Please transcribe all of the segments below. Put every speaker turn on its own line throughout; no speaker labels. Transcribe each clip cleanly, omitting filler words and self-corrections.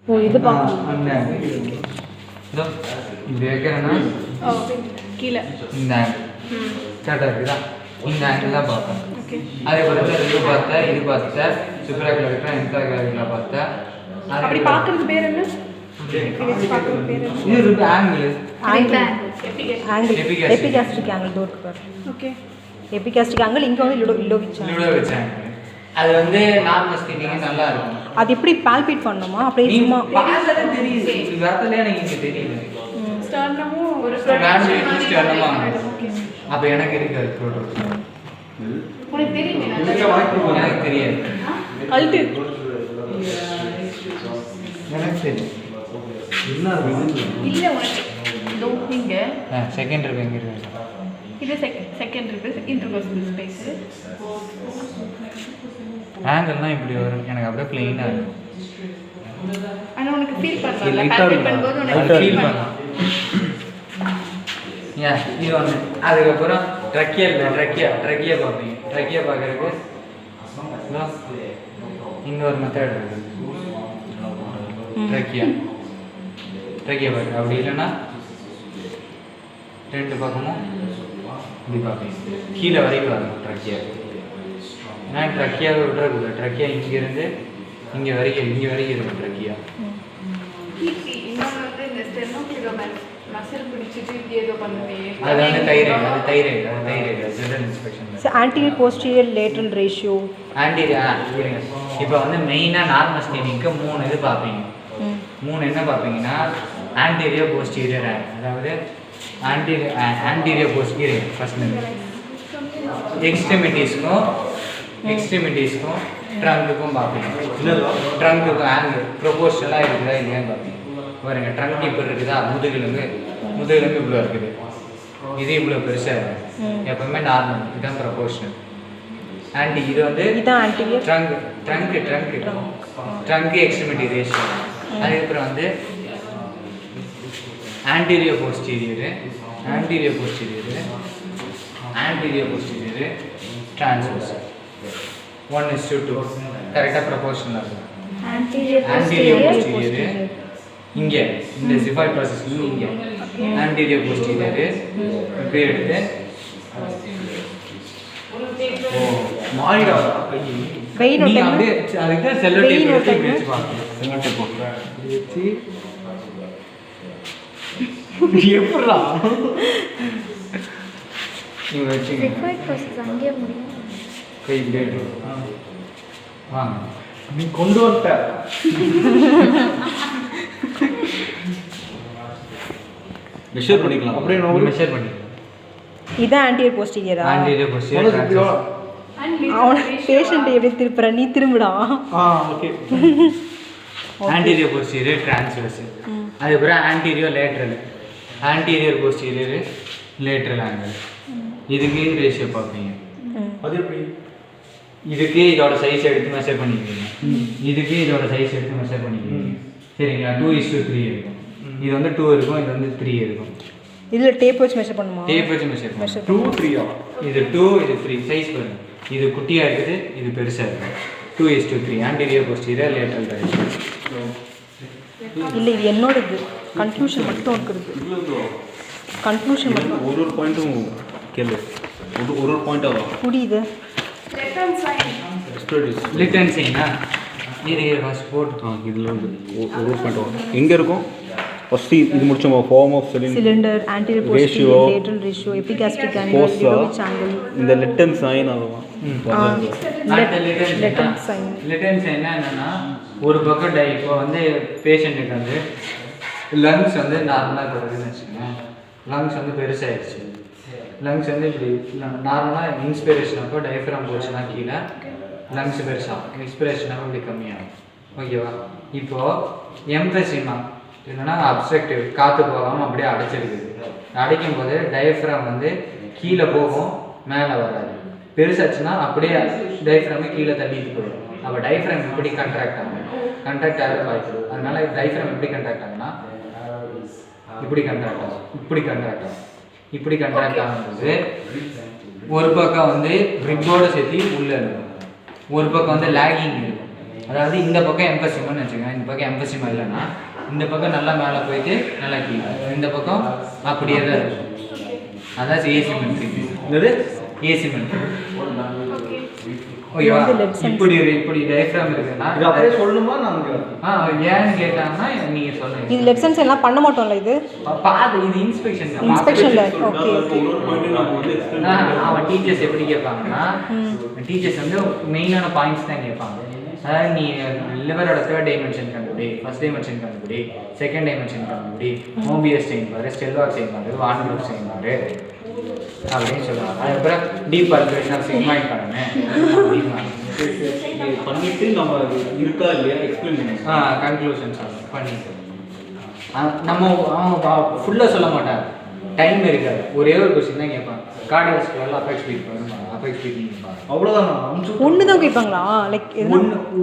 ஓ இது பார்க்கணும்.
அந்த இதோ இப்படி வைக்கிறேன்னா
கீழே
இந்த கரெக்டாக இருக்குதா? இந்த ஆங்கிள் தான் பார்ப்பேன்.
ஓகே.
அதே போல இது பார்த்தேன், இது பார்த்தேன், சுப்ராக்கில் இருக்கிறேன், இன்ட்ராக்கில் பார்த்தேன்.
அப்படி பார்க்கறது பேர் என்ன? பார்க்கறது பேர் என்ன?
இது இருக்கு ஆங்கிள்.
எபிகாஸ்ட்ரிக் ஆங்கிள் தோற்கு பாரு. ஓகே. எபிகாஸ்ட்ரிக் ஆங்கிள் இங்க வந்து லுடோவிச்
ஆங்கிள். அது வந்து நார்மல் ஸ்கின்னிங் நல்லா இருக்கும்.
அது எப்படி பால்பேட் பண்ணணுமா? அப்படியே சும்மா
பார்த்தா தெரியுது. இது வரதல எனக்கு இங்க தெரியுது.
ஸ்டர்னமும் ஒரு
ஸ்டர்னமா. அப்ப எனக்கு இருக்கு அது ப்ரோட்டோஸ்.
உனக்கு தெரியுமா?
எனக்கு தெரியாது.
அல்ட்
எனக்கு தெரியும்.
இல்ல உனக்கு லோக்கிங்க
செகண்ட் இருக்கு எங்க இருக்கு?
இது செகண்ட் இருக்கு இன்டர்வர்சல் ஸ்பேஸ்.
ஆங்கிள்னா இப்படி வரும். எனக்கு அப்படியே ப்ளைனா இருக்கும்.
ஆனா உனக்கு ஃபீல் பண்ணல. பால்பேட் பண்ணும்போது உனக்கு ஃபீல் பண்ணலாம்.
இது ஒன்று. அதுக்கப்புறம் ட்ரக்கியா பார்ப்பீங்க. ட்ரக்கியா பார்க்குறதுக்கு இன்னொரு மெத்தட் இருக்குது. ட்ரக்கியா பார்க்குறது அப்படி இல்லைன்னா ரெண்டு பக்கமும் இப்படி பார்ப்பீங்க. கீழே வரைக்கும் வரணும் ட்ரக்கியா. ஏன்னா ட்ரக்கியாவை விட்றதில்ல. ட்ரக்கியா இங்கேருந்து இங்கே வரைக்கும் இருக்கும் ட்ரக்கியா. அது வந்து thyroid general inspection.
Anterior posterior lateral ratio.
இப்போ வந்து மெயினாக நார்மல் ஸ்கின்னிங்க்கு 3 இது பார்ப்பீங்க. 3 என்ன பார்ப்பீங்கன்னா ஆன்டீரியர் போஸ்டீரியர், அதாவது ஆன்டீரியர் போஸ்டீரியர் ஃபர்ஸ்ட் எக்ஸ்ட்ரிமிட்டிஸ்க்கும் ட்ரங்க்குக்கும் பார்ப்பீங்க. ட்ரங்க்குக்கும் ஆங்கிள் ப்ரொபோர்ஷனலாக இருக்குதா இல்லையான்னு பார்ப்பீங்க. பாருங்க, ட்ரங்க் இப்படி இருக்குதா, முதுகுலும்பு இவ்வளோ இருக்குது, இது இவ்வளோ பெருசாக இருக்குது. எப்பவுமே நார்மல், இதுதான் ப்ரொபோர்ஷனல். இது வந்து ட்ரங்க் எக்ஸ்ட்ரிமிட்டி ரேஷியோ. அதுக்கப்புறம் வந்து ஆன்டீரியர் போஸ்டீரியர் ட்ரான்ஸ்வர்ஸ் 1:2 கரெக்டாக ப்ரொபோர்ஷனலாக இருக்கும். ஆன்டீரியர் போஸ்டீரியர் இங்கே இந்த ஜிஃபாய்ட் ப்ராசஸ் இங்கே ஆன்டீரியர் போஸ்டீரியர் இப்படி எடுத்து மாறிடா நீ அப்படியே அதுக்கு செல்லோ டேப் எடுத்து வச்சு பார்க்கணும். செல்லோ டேப் வச்சு எப்படா நீங்க வச்சுங்க.
ஜிஃபாய்ட் ப்ராசஸ் அங்கே முடியும்.
கை இப்படியே வாங்க, நீ கொண்டு வந்த மெஷர் பண்ணிக்கலாம். அப்படியே மெஷர் பண்ணிக்கலாம்.
இதான் ஆன்டீரியர் போஸ்டீரியரா?
Anterior posterior.
அவன் பேஷண்ட் எப்படி திருப்புற, நீ திரும்புடா.
ஓகே. Anterior posterior transverse. அதுக்கப்புறம் ஆன்டீரியர் போஸ்டீரியர் லேட்ரல் ஆங்கிள். இதுக்கு ரேஷியோ பார்ப்பீங்க. அது எப்படி? இதுக்கு இதோட சைஸ் எடுத்து மெஷர் பண்ணிக்கிறீங்க. இதுக்கு இதோட சைஸ் எடுத்து மெஷர் பண்ணிக்கிறீங்க. சரிங்களா? 2:3 இருக்கும். இது வந்து 2 இருக்கும், இது வந்து 3 இருக்கும்.
இதில் டேப் வச்சு மெஷர் பண்ணுமா?
டேப் வச்சு மெஷர் பண்ணுவோம். 2 3 இது 2 இது 3 சைஸ் பாருங்க. இது குட்டியாக இருக்குது, இது பெருசாக இருக்குது. 2:3 ஆன்டீரியர் போஸ்டீரியர் லேட்ரல் ரேஷியோ.
இல்லை, இது என்னோட இது கன்க்ளூஷன் மட்டும் இருக்குது. கன்க்ளூஷன் மட்டும்
ஒரு பாயிண்ட்டும் கேளு. ஒரு பாயிண்ட் ஆகும்
புரியுது.
லிட்டன் சைனா இது ஃபர்ஸ்ட் போட்.
இதில் வந்து ஒரு பாயிண்ட் ஆகும். எங்கே இருக்கும் ஃபர்ஸ்ட் இது முடிச்சோம். Form of
cylinder, anterior posterior, lateral ratio, epigastric angle, Ludwig angle.
இந்த லிட்டன் சைன் ஆகும்.
லிட்டன் சைன் என்னன்னா ஒரு பக்கம் இப்போ வந்து பேஷண்ட்டுக்கு வந்து லங்ஸ் வந்து நார்மலாக இருக்குதுன்னு வச்சுக்கோங்க. லங்ஸ் வந்து பெருசாகிடுச்சு. லங்ஸ் வந்து இப்படி நார்மலாக இன்ஸ்பிரேஷன் அப்போ டயஃப்ராம் போச்சுன்னா கீழே லங்ஸ் பெருசாகும், எக்ஸ்பிரேஷன் அப்போ இப்படி கம்மியாகும். ஓகேவா? இப்போது எம்பசிமா இல்லைன்னா அப்ஸ்ட்ரக்டிவ், காற்று போகாமல் அப்படியே அடைச்சிருக்குது. அடைக்கும் போது டயஃப்ராம் வந்து கீழே போகும், மேலே வராது. பெருசாச்சுன்னா அப்படியே டயஃப்ராமே கீழே தள்ளிட்டு போயிடும். அப்போ டயஃப்ராம் எப்படி கண்ட்ராக்ட் ஆகும்? கண்ட்ராக்ட் ஆக வாய்ப்பு. அதனால டயஃப்ராம் எப்படி கண்ட்ராக்ட் ஆகும்னா இப்படி கண்ட்ராக்ட் ஆகும், இப்படி கண்ட்ராக்ட் ஆகும்போது ஒரு பக்கம் வந்து ரிப்போட சேர்த்து உள்ளே இருக்கும், ஒரு பக்கம் வந்து லேகிங் இருக்கும். அதாவது இந்த பக்கம் எம்பசிமான்னு வச்சுக்கோங்க, இந்த பக்கம் எம்பசிமா இல்லைன்னா இந்த பக்கம் நல்லா மேலே போயிட்டு நல்லா கீழே, இந்த பக்கம் அப்படியே தான் இருக்கும். அதான் ஏசிமெண்ட்ரி. இது ஏசிமெண்ட்ரி. ஓகேவா? இப்படி டயஃப்ராம் இருக்குன்னா
இது அப்படியே சொல்லணுமா நாங்க?
ஏன்னு கேட்டாங்கன்னா நீங்க சொல்லுங்க.
இது லெசன்ஸ் எல்லாம் பண்ண மாட்டோம்ல இது
இது இன்ஸ்பெக்ஷன்
இன்ஸ்பெக்ஷன்ல. Okay okay.
அவன் டீச்சர்ஸ் எப்படி கேட்பாங்கன்னா டீச்சர்ஸ் வந்து மெயினான பாயிண்ட்ஸ் தான் கேட்பாங்க. அதாவது நீ லிவரோட 3rd டைமென்ஷன் கண்டுபிடி, 1st டைமென்ஷன் கண்டுபிடி, 2nd டைமென்ஷன் கண்டுபிடி, மோபியஸ் செயின் பாரு, ஸ்டெல்வாக் செயின் பாரு, வான் குரூப் செயின் பாரு அப்படின்னு சொல்லுவாங்க. அதுக்கப்புறம் டீப் பல்குலேஷன் ஆஃப் சிக்மாய்ட் பண்ணுங்க
பண்ணிட்டு நம்ம இருக்கா இல்லையா எக்ஸ்பிளைன் பண்ணுவோம்.
கன்க்ளூஷன்ஸ் பண்ணிட்டு நம்ம அவன் ஃபுல்லாக சொல்ல மாட்டாங்க, டைம் இருக்காது. ஒரே ஒரு கொஸ்டின் தான் கேட்பாங்க. கார்டியோஸ்குலரில் அஃபெக்ட் ஸ்பீட் வருமா, அஃபெக்ட் ஸ்பீட் நீங்கள்
அவ்வளோதான்.
ஒன்று தான் கேட்பாங்களா? லைக்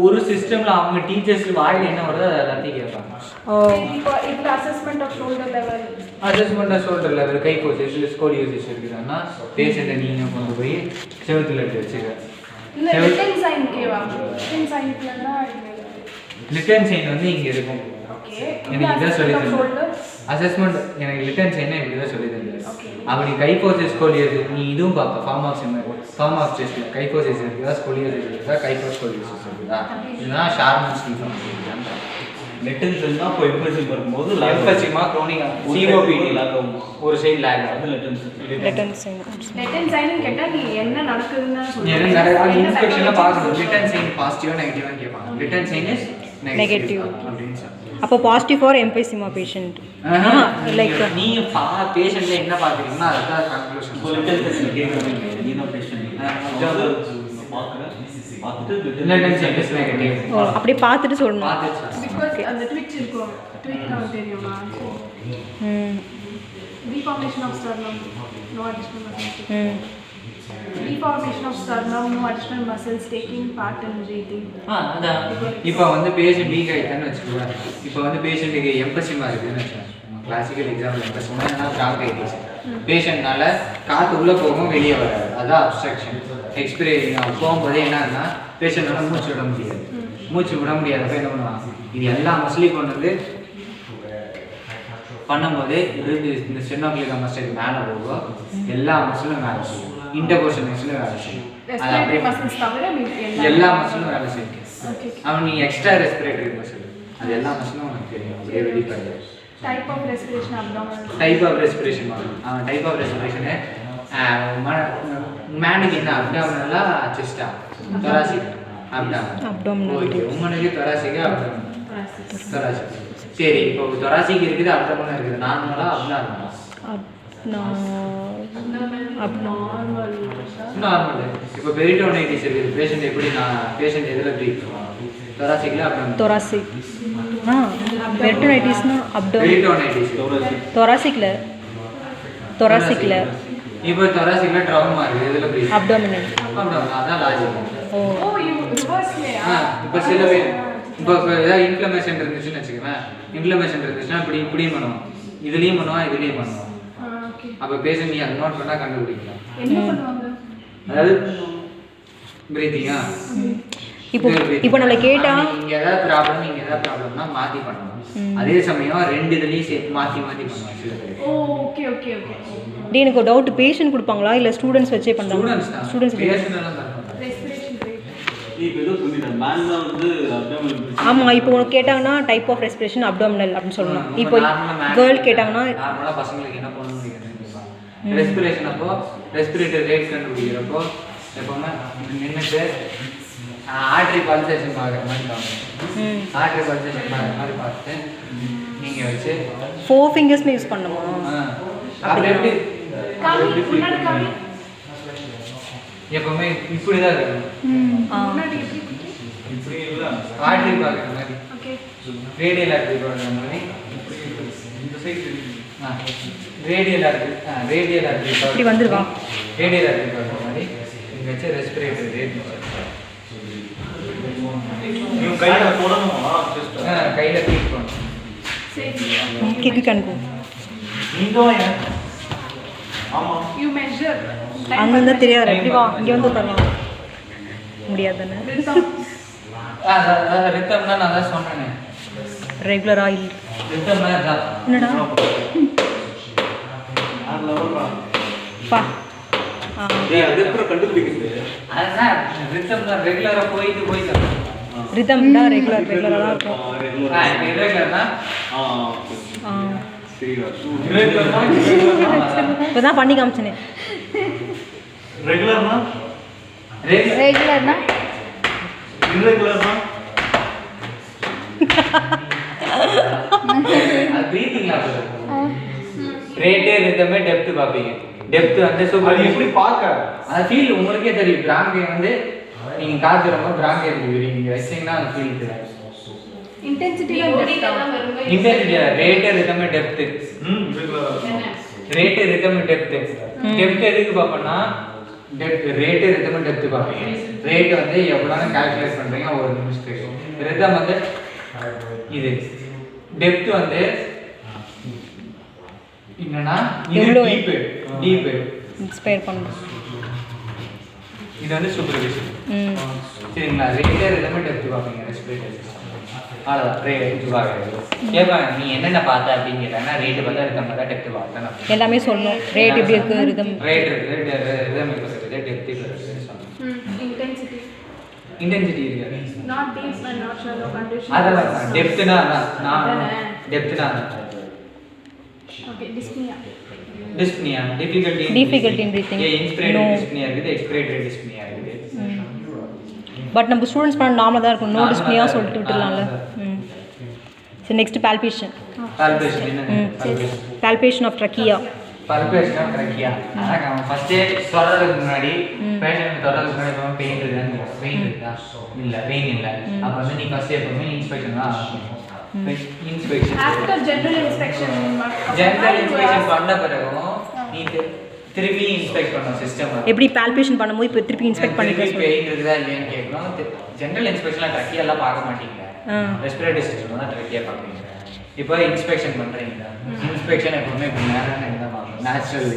ஒரு சிஸ்டமில் அவங்க டீச்சர்ஸ் வாயில் என்ன வருதோ அதை எல்லாத்தையும் கேட்பாங்க.
இதில் assessment of shoulder level,
assessment of shoulder level, கை போசஸ், ஸ்கோலியோசிஸ் இருக்குதுன்னா பேஷண்ட்டை நீங்கள் கொண்டு போய் செவத்தில் எடுத்து வச்சுக்க.
இல்லை ரிட்டன் சைன் கேவா? ரிட்டன் சைனுக்குலாம்
ரிட்டன் சைன் வந்து இங்கே இருக்கும்.
ஓகே.
எனக்கு இதான் சொல்லி தந்தேன். அசஸ்மெண்ட் எனக்கு ரிட்டன் சைனா இப்படி தான் சொல்லி தந்தேன். அப்படி கைபோசிஸ் ஸ்கோலியோசிஸ் நீ இதுவும் பார்ப்ப. ஃபார்ம் ஆஃப் செஸ்ட்ல கைபோசிஸ் இருக்குதா, ஸ்கோலியோசிஸ் இருக்குதா, கைபோஸ் ஸ்கோலியோசிஸ் இருக்குதா, இதுதான் ஷார்மன் ஸ்டீஃபன்.
லெட்டன்ஸ் தான் இப்போ எம்பசி வரும்போது
எம்பசிமா க்ரோனிக் சிஓபிடி ஒரு சைடு லேக் ஆகுது.
லெட்டன் சைன்.
ரிட்டன் சைன் கேட்டா நீ என்ன நடக்குதுன்னு
என்ன நடக்குது இன்ஸ்பெக்ஷன்ல பார்க்கணும். ரிட்டன் சைன் பாசிட்டிவா நெகட்டிவா கேட்பாங்க. ரிட்டன் சைன் இஸ் நெகட்டிவ் அப்படின்னு சொல்லுவாங்க.
அப்போ பாசிட்டிவ் ஃபார் எம்பசிமா பேஷண்ட். லைக்
நீங்க பேஷண்ட்ல என்ன பாக்குறீங்கன்னா அதுதான் கன்க்ளூஷன்.
அப்படி பார்த்துட்டு சொல்லணும்.
பிகாஸ் அந்த ட்விச் இருக்கும். ட்விச் நமக்கு தெரியுமா? Deformation of sternum, no additional muscles. Deformation of sternum, no additional muscles taking part in breathing.
அதான் இப்போ வந்து பேஷண்ட் வீக் ஆகிட்டான்னு வச்சுக்கோங்க. இப்போ வந்து பேஷண்ட்டுக்கு எம்பசிமா இருக்குதுன்னு வச்சுக்கோங்க. கிளாசிக்கல் எக்ஸாம்பிள் எம்பசிமா என்ன ப்ராங்கைட்டிஸ். பேஷண்ட்னால காற்று உள்ளே போகும் வெளியே வராது, அதான் அப்ஸ்ட்ரக்ஷன். எக்ஸ்பிரேஷன் போகும்போது என்னன்னா பேஷண்ட்டால மூச்சு விட முடியாது. மூச்சு விட முடியாதப்ப என்ன பண்ணுவாங்க, இது எல்லா மசிலையும் கொண்டு வந்து பண்ணும்போது இந்த ஸ்டெனோக்ளியர் மசில் மேலே போகும், எல்லா மசிலும் வேலை செய்யும், இன்டர்போஷன் மசிலும் வேலை செய்யும், அது அப்படியே எல்லா மசிலும் வேலை செய்யும். அவன் நீங்கள் எக்ஸ்ட்ரா ரெஸ்பிரேட்டரி மசில் அது எல்லா மசிலும் உனக்கு தெரியும். அப்படியே ரெடி பண்ணி
Type of respiration abdominal.
Type of respiration வரும். டைப் ஆஃப் ரெஸ்பிரேஷனு மேனுக்கு என்ன அப்டாமினலா செஸ்டா தொராசிக் அப்டாமினல். ஓகே, உமனுக்கு தொராசிக்கா அப்டாமினல். தொராசிக். சரி, இப்போ தொராசிக் இருக்குது, அப்டாமினல் இருக்குது. நார்மலா அப்டாமினலா? நார்மல். இப்போ பெரிட்டோனைட்டிஸ் இருக்குது. பேஷண்ட் எப்படி பேஷண்ட் எதில் ப்ரீத் பண்ணுவாங்க? தொராசிக்ல அப்டாமினல்.
தொராசிக். பெரிட்டோனைட்டிஸ்னா அப்டாமினல்.
பெரிட்டோனைட்டிஸ்
தொராசிக்ல
இப்போ தொராசிக்ல ட்ராமா இருக்குது, எதில் ப்ரீத்?
அப்டாமினல்.
அப்டாமினல். அதான் லாஜிக்.
Oh, you reverse-லயா?
இப்போ சில பேர் இப்போ ஏதாவது இன்ஃப்ளமேஷன் இருந்துச்சுன்னு வச்சுக்கோங்களேன். இன்ஃப்ளமேஷன் இருந்துச்சுன்னா இப்படியும் பண்ணுவோம், இதுலேயும் பண்ணுவோம்.
Okay.
அப்போ பேஷண்ட் நீ அதை நோட் பண்ணால் கண்டுபிடிக்கலாம்.
என்ன பண்ணுவாங்க?
அதாவது பிரீத்திங்கா
இப்போ நம்மளை கேட்டா
இங்கே ஏதாவது ப்ராப்ளம்னா மாற்றி பண்ணணும். அதே சமயம் ரெண்டு இதுலேயும் சேர்த்து மாற்றி பண்ணுவாங்க சில பேர்.
ஓகே.
டே எனக்கு ஒரு டவுட், பேஷண்ட் கொடுப்பாங்களா இல்லை ஸ்டூடெண்ட்ஸ் வச்சே பண்ணுறாங்க? ஸ்டூடெண்ட்ஸ்
பேஷண்ட் எல்லாம் தரணும்.
Respiration rate.
இப்போ ஏதோ சொல்லிட்டேன் மேன் தான் வந்து அப்டாமினல்.
ஆமாம், இப்போ உனக்கு கேட்டாங்கன்னா டைப் ஆஃப் ரெஸ்பிரேஷன் அப்டாமினல் அப்படின்னு சொல்லணும். இப்போ கேர்ள் கேட்டாங்கன்னா
நார்மலாக பசங்களுக்கு என்ன பண்ணணும் ரெஸ்பிரேஷன் அப்போ ரெஸ்பிரேட்டரி ரேட் கண்டுபிடிக்கிறப்போ எப்போவுமே நின்றுட்டு ஆர்டரி பல்சேஷன் பார்க்குற மாதிரி காணும். ஆர்டரி பல்சேஷன் பார்க்குற மாதிரி பார்த்துட்டு நீங்கள் வச்சு
4 ஃபிங்கர்ஸ்மே யூஸ் பண்ணணுமா?
அப்படி எப்படி
முன்னாடி காமி.
எப்பவுமே இப்படி தான் இருக்கணும்.
முன்னாடி எப்படி?
இப்படி இல்லை
ஆர்டரி பார்க்குற மாதிரி.
ஓகே.
ரேடியல் ஆர்டரி பார்க்குற மாதிரி.
இந்த சைடு
ரேடியல் ஆர்டரி
இப்படி வந்துருவா.
ரேடியல் ஆர்டரி பார்க்குற மாதிரி இங்கே வச்சு ரெஸ்பிரேட்டரி ரேட்
நீங்க கையில போடணுமா?
கையில் க்ளீன் பண்ணணும்.
சரி.
கிக்கு கண்கு
நீங்க ஆமா
You measure.
அங்கே இருந்தால் தெரியாது. எப்படி வா, இங்கே வந்து உட்காரலாம் முடியாது தானே?
ரித்தம்னா நான் தான் சொன்னேனே.
ரெகுலர் ஆயில்
ரித்தம்னா இதான்.
என்னடா பா
அது எப்படி கண்டுபிடிக்கிறது?
அதுதான் ரித்தம் தான் ரெகுலராக போயிட்டு
ரிதம் தான் ரெகுலராக தான் இருக்கும்.
இரெகுலர்னா
இப்போ தான் பண்ணி காமிச்சனே.
ரெகுலர்னா
ரெகுலர்னா
இர்ரெகுலர்னா
அது ப்ரீத்திங்ல ரேட்டு ரிதமே டெப்த் பார்ப்பீங்க. டெப்த் வந்து சூப்பர்.
அது எப்படி பார்க்க?
அந்த ஃபீல் உங்களுக்கே தெரியும். பிராங்கே வந்து நீங்க காத்து ரொம்ப பிராங்கே இருக்கு நீங்க வச்சீங்கன்னா அந்த ஃபீல் தெரியும்.
இன்டென்சிட்டி
இன்டென்சிட்டி ரேட்டு ரிதமே டெப்த். ரேட்டு ரிதமே டெப்த். டெப்த் எதுக்கு பார்ப்போம்னா ரேட்டு ரிதமே டெப்த் பார்ப்பீங்க. ரேட் வந்து எவ்வளோ கால்குலேட் பண்றீங்க ஒரு நிமிஷத்துக்கு. ரிதம் வந்து இது டெப்த் வந்து என்னன்னா இது டீப்
இன்ஸ்பயர் பண்ணுறோம்.
இது வந்து சூப்பர்விஷன். சரிங்களா? ரேட்டர் எல்லாமே டெப்த் பார்ப்பீங்க. ரெஸ்பிரேட்டர் அவ்வளோதான். கேட்பாங்க நீ என்னென்ன பார்த்த அப்படின்னு கேட்டாங்கன்னா ரேட்டு பார்த்தா ரிதம் தான் டெப்த் பார்த்தேன்.
எல்லாமே சொல்லணும். ரேட் எப்படி இருக்கு, ரிதம்
ரேட் இருக்குது, ரிதம் இருக்குது, டெப்த் இருக்குது. இன்டென்சிட்டி இருக்காது.
Not deep and not shallow condition.
அதெல்லாம் டெப்த்னா நான் டெப்த்னா
ஓகே. டிஸ்னியா
Difficulty in breathing.
இன்ஸ்பிரேட்டட் டிஸ்னியா இருக்குது, எக்ஸ்பிரேட்டட் டிஸ்னியா இருக்குது.
பட் நம்ம ஸ்டூடெண்ட்ஸ் பண்ண நார்மலாக தான் இருக்கும். நோ டிஸ்னியா சொல்லிட்டு விட்டுலாம்ல. சரி, next palpation. Palpation of trachea.
Palpation of trachea. அதான் அவன் ஃபர்ஸ்டே தொடறதுக்கு முன்னாடி பேஷண்ட் தொடறதுக்கு முன்னாடி பெயின் இருக்குதா? பெயின் இருக்கா? இல்லை பெயின் இல்லை. அப்போ வந்து நீ ஃபர்ஸ்ட் எப்பவுமே இன்ஸ்பெக்ஷன் தான் இன்ஸ்பெக்ஷன்.
ஆஃப்டர் ஜெனரல் இன்ஸ்பெக்ஷன்
பண்ண பிறகும் நீ திருப்பி இன்ஸ்பெக்ட் பண்ணணும் சிஸ்டம்.
எப்படி பால்பேஷன் பண்ணும்போது இப்போ திருப்பி இன்ஸ்பெக்ட் பண்ணிக்கலாம்.
பெயின் இருக்குதா இல்லையான்னு கேட்கணும். ஜெனரல் இன்ஸ்பெக்ஷன்லாம் ட்ரக்கியெல்லாம் பார்க்க மாட்டீங்க. ரெஸ்பிரேட்டரி சிஸ்டம் தான் ட்ரக்கியாக பார்ப்பீங்க. இப்போ இன்ஸ்பெக்ஷன் பண்ணுறீங்க. இன்ஸ்பெக்ஷன் எப்பவுமே இப்படி நேரம் தான் பார்க்கணும். நேச்சுரல்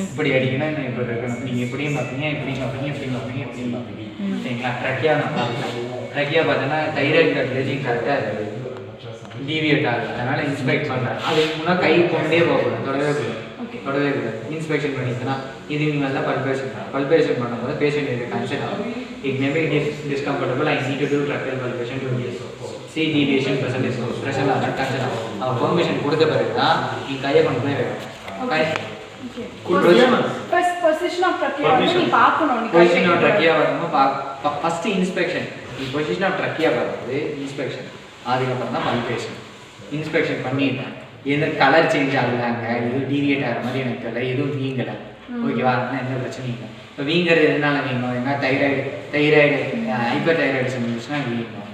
இப்படி அடிக்கணும், இப்படி இருக்கணும். நீங்கள் எப்படியும் பார்ப்பீங்க, இப்படியும் பார்ப்பீங்க, இப்படியும் பார்ப்பீங்க, இப்படியும் பார்ப்பீங்க. சரிங்களா? ட்ரக்கியாக நான் பார்ப்பேன். ட்ரக்கியாக பார்த்தோன்னா தைராய்டு கட்லேஜிங் கரெக்டாக இருக்குது, டிவியேட் ஆகுது. அதனால் இன்ஸ்பெக்ட் பண்ணுறேன். அதுக்கு முன்னாடி கை கொண்டே போகக்கூடாது, தொடவே கூடாது. இன்ஸ்பெக்ஷன் பண்ணிங்கன்னா இது நீங்கள் தான் பல்பேஷன் பண்ணும்போது பேஷண்ட் இது கன்சர்ன் ஆகும். It may be discomfortable. I need to do tracheal palpation to see deviation present pressure ஆகும், கன்சர்ன் ஆகும். அவன் பெர்மிஷன் கொடுத்த பிறகு தான் நீ கையை கொண்டு போய் வைக்கணும்.
பொசிஷன் ஆஃப் ட்ரக்கியா வந்து நீ பார்க்கணும்.
பொசிஷன் ஆஃப் ட்ரக்கியா பார்க்கணும். First inspection. நீ பொசிஷன் ஆஃப் ட்ரக்கியா பார்க்குறது இன்ஸ்பெக்ஷன். அதுக்கப்புறம் தான் பல்பேஷன். இன்ஸ்பெக்ஷன் பண்ணிட்டேன். எந்த கலர் சேஞ்ச் ஆகுதாங்க, எதுவும் டீவியேட் ஆகிற மாதிரி எனக்கு தெரியல, எதுவும் வீங்கலை. ஓகேவா? எந்த பிரச்சனையும் இல்லை. இப்போ வீங்கிறது எதனால வீங்கும்? ஏன்னா தைராய்டு ஹைப்பர் தைராய்டிசம் இருந்துச்சுன்னா வீங்கும்.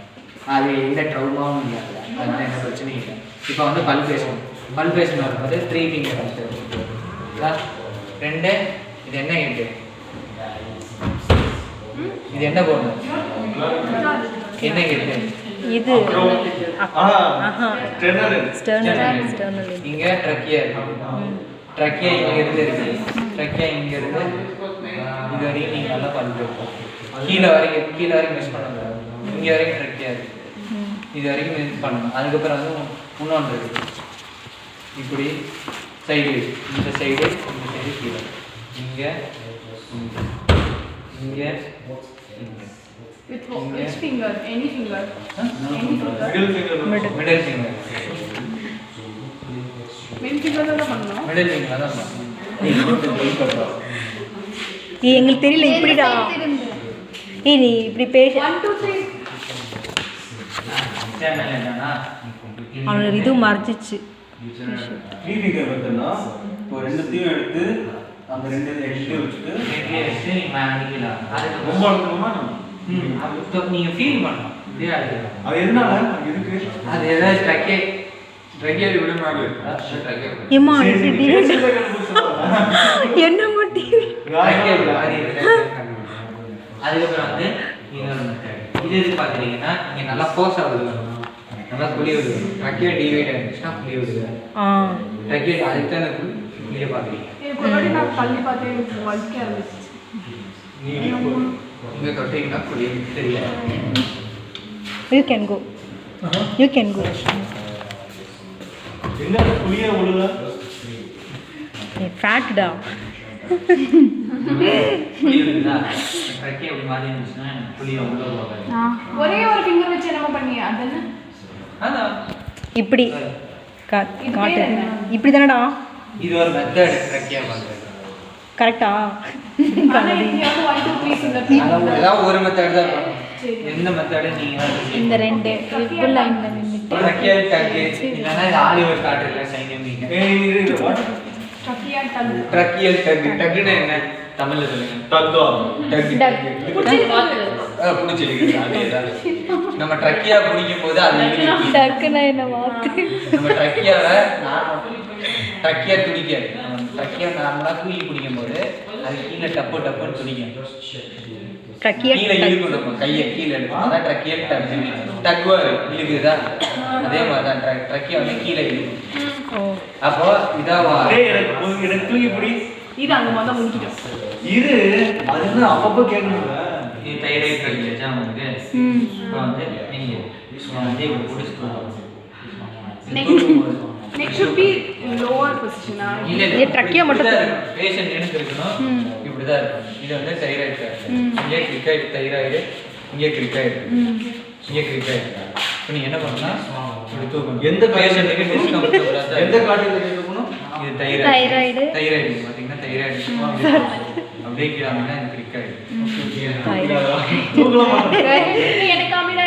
அது எந்த ட்ரௌமாவும் இல்லை, அதனால எந்த பிரச்சனையும் இல்லை. இப்போ வந்து பல்பேஷன் வரும்போது 3 ஃபிங்கர் வந்து 2 இது என்ன ஹெட்டு, இது என்ன போடணும், என்ன ஹெட்டு,
இது ஸ்டெர்னல்.
இங்க ட்ரக்கியா இருக்கு. ட்ரக்கியா இங்க இருந்து இருக்கு. ட்ரக்கியா இங்க இருந்து இது வரைக்கும் நீங்க நல்லா பல்பேஷன். கீழே வரைக்கும் மிஸ் பண்ணக்கூடாது. இங்க வரைக்கும் ட்ரக்கியா இருக்கு. இது வரைக்கும் மிஸ் பண்ணணும். அதுக்கப்புறம் வந்து இன்னொன்று இருக்கு. இப்படி சைடு, இந்த சைடு கீழே, இங்க இங்க
with which finger? Any finger?
Middle finger.
Main ஃபிங்கர்ல தான் பண்ணனும்.
மிடில் ஃபிங்கர் தான் பண்ணணும்.
எங்களுக்கு தெரியல இப்படிடா. நீ இப்படி பேச
1 2 3
சேனல் என்னன்னா
அவனுக்கு இது மறைச்சிச்சு.
3 ஃபிங்கர் பார்த்தா இப்போ ரெண்டுத்தையும் எடுத்து அந்த ரெண்டு எட்ஜ்ல வச்சுட்டு
நீங்க மேனிக்கலாம். அதுக்கு
ரொம்ப அழுத்தணுமா?
அது நீங்க ஃபீல் பண்ணணும்.
அது எதனால இருக்கு?
அது ஏதாவது ட்ரக்கியா விட மாதிரி
ஏமா என்ன மாட்டி
அதுக்கப்புறம் வந்து இது எது பார்க்குறீங்கன்னா இங்கே நல்லா ஃபோர்ஸ் ஆகுது, நல்லா புளி விடுது. ட்ரக்கியா டிவைட் ஆகிடுச்சுன்னா புளி விடுது. ட்ரக்கியா அதுக்கு தான் புளியை பார்க்குறீங்க.
நான் பள்ளி பார்த்தேன் வலிக்க ஆரம்பிச்சிச்சு.
இங்கே தொட்டிங்கன்னா புளி தெரியல.
You can go you can go.
என்ன புளிய உழுல
ஃபேட்டா
புளி இருக்குதா ட்ரக்கே அப்படி மாதிரி இருந்துச்சுன்னா புளியை உள்ள போகாது.
ஒரே ஒரு ஃபிங்கர் வச்சு என்ன பண்ணியா அது என்ன
அதான்
இப்படி காட்டு இப்படி தானடா.
இது ஒரு மெத்தட் ட்ரக்கியா பண்ணுறது.
கரெக்டா?
ஆனா இங்க வந்து 1 2 3 ஃபிங்கர்
ஏதாவது ஒரு மெத்தட் தான் பண்ணணும். எந்த மெத்தடு நீங்கள்
இந்த ரெண்டு ட்ரிபிள் லைன்ல நின்னுட்டு
ட்ரக்கியா டக்கு இல்லைன்னா இது ஆலிவர் காட்டுல சைனியம் நீங்கள்
ட்ரக்கியா டக்
ட்ரக்கியல் டக்கு டக்குன்னு என்ன தமிழ்ல சொல்லுங்க.
தக்கா
டக்கு பிடிச்சிருக்கு அதேதான். நம்ம ட்ரக்கியா பிடிக்கும் போது அது இழுக்கும்.
டக்குனா என்ன வாத்து?
நம்ம ட்ரக்கியாவை ட்ரக்கியா துடிக்காது. நம்ம ட்ரக்கியா நார்மலாக தூக்கி பிடிக்கும் போது அது கீழே டப்புன்னு துடிக்கும்.
ட்ரக்கியா
கீழே இழுக்கும். நம்ம கையை கீழே இழுக்கும். அதான் ட்ரக்கியா டக்குவா இழுக்குதா அதே மாதிரி தான் ட்ரக்கியா வந்து கீழே இழுக்கும். அப்போ இதாவா
எனக்கு தூக்கி பிடி.
இது அங்க மொத முடிக்கிட்டோம்.
இரு அதுதான் அப்பப்போ கேட்கணுங்க.
இது தைராய்டு ட்ரக்கியா உங்களுக்கு இப்போ வந்து நீங்கள் வந்து இப்படி பிடிச்சிட்டு
next should be lower position
இல்ல
இது ட்ரக்கியா மட்டும்
பேஷண்ட் எனக்கு இருக்கணும். இப்படி தான் இருக்கும். இது வந்து தைராய்டு இங்கே கிரிக்காய்டு தைராய்டு இங்கே கிரிக்காய்டு இங்கே கிரிக்காய்டு. இப்போ நீங்கள் என்ன பண்ணணும்னா இப்படி தூக்கணும்.
எந்த
பேஷண்ட்டுக்கு டிஸ்கம்ஃபர்ட்
எந்த காட்டில் கேட்கணும்?
இது
தைராய்டு
தைராய்டு பார்த்தீங்கன்னா தைராய்டு அப்படியே கீழே வந்தீங்கன்னா இது கிரிக்காய்டு.
தூக்கலாம் மாட்டேன்.
எனக்கு காமிடா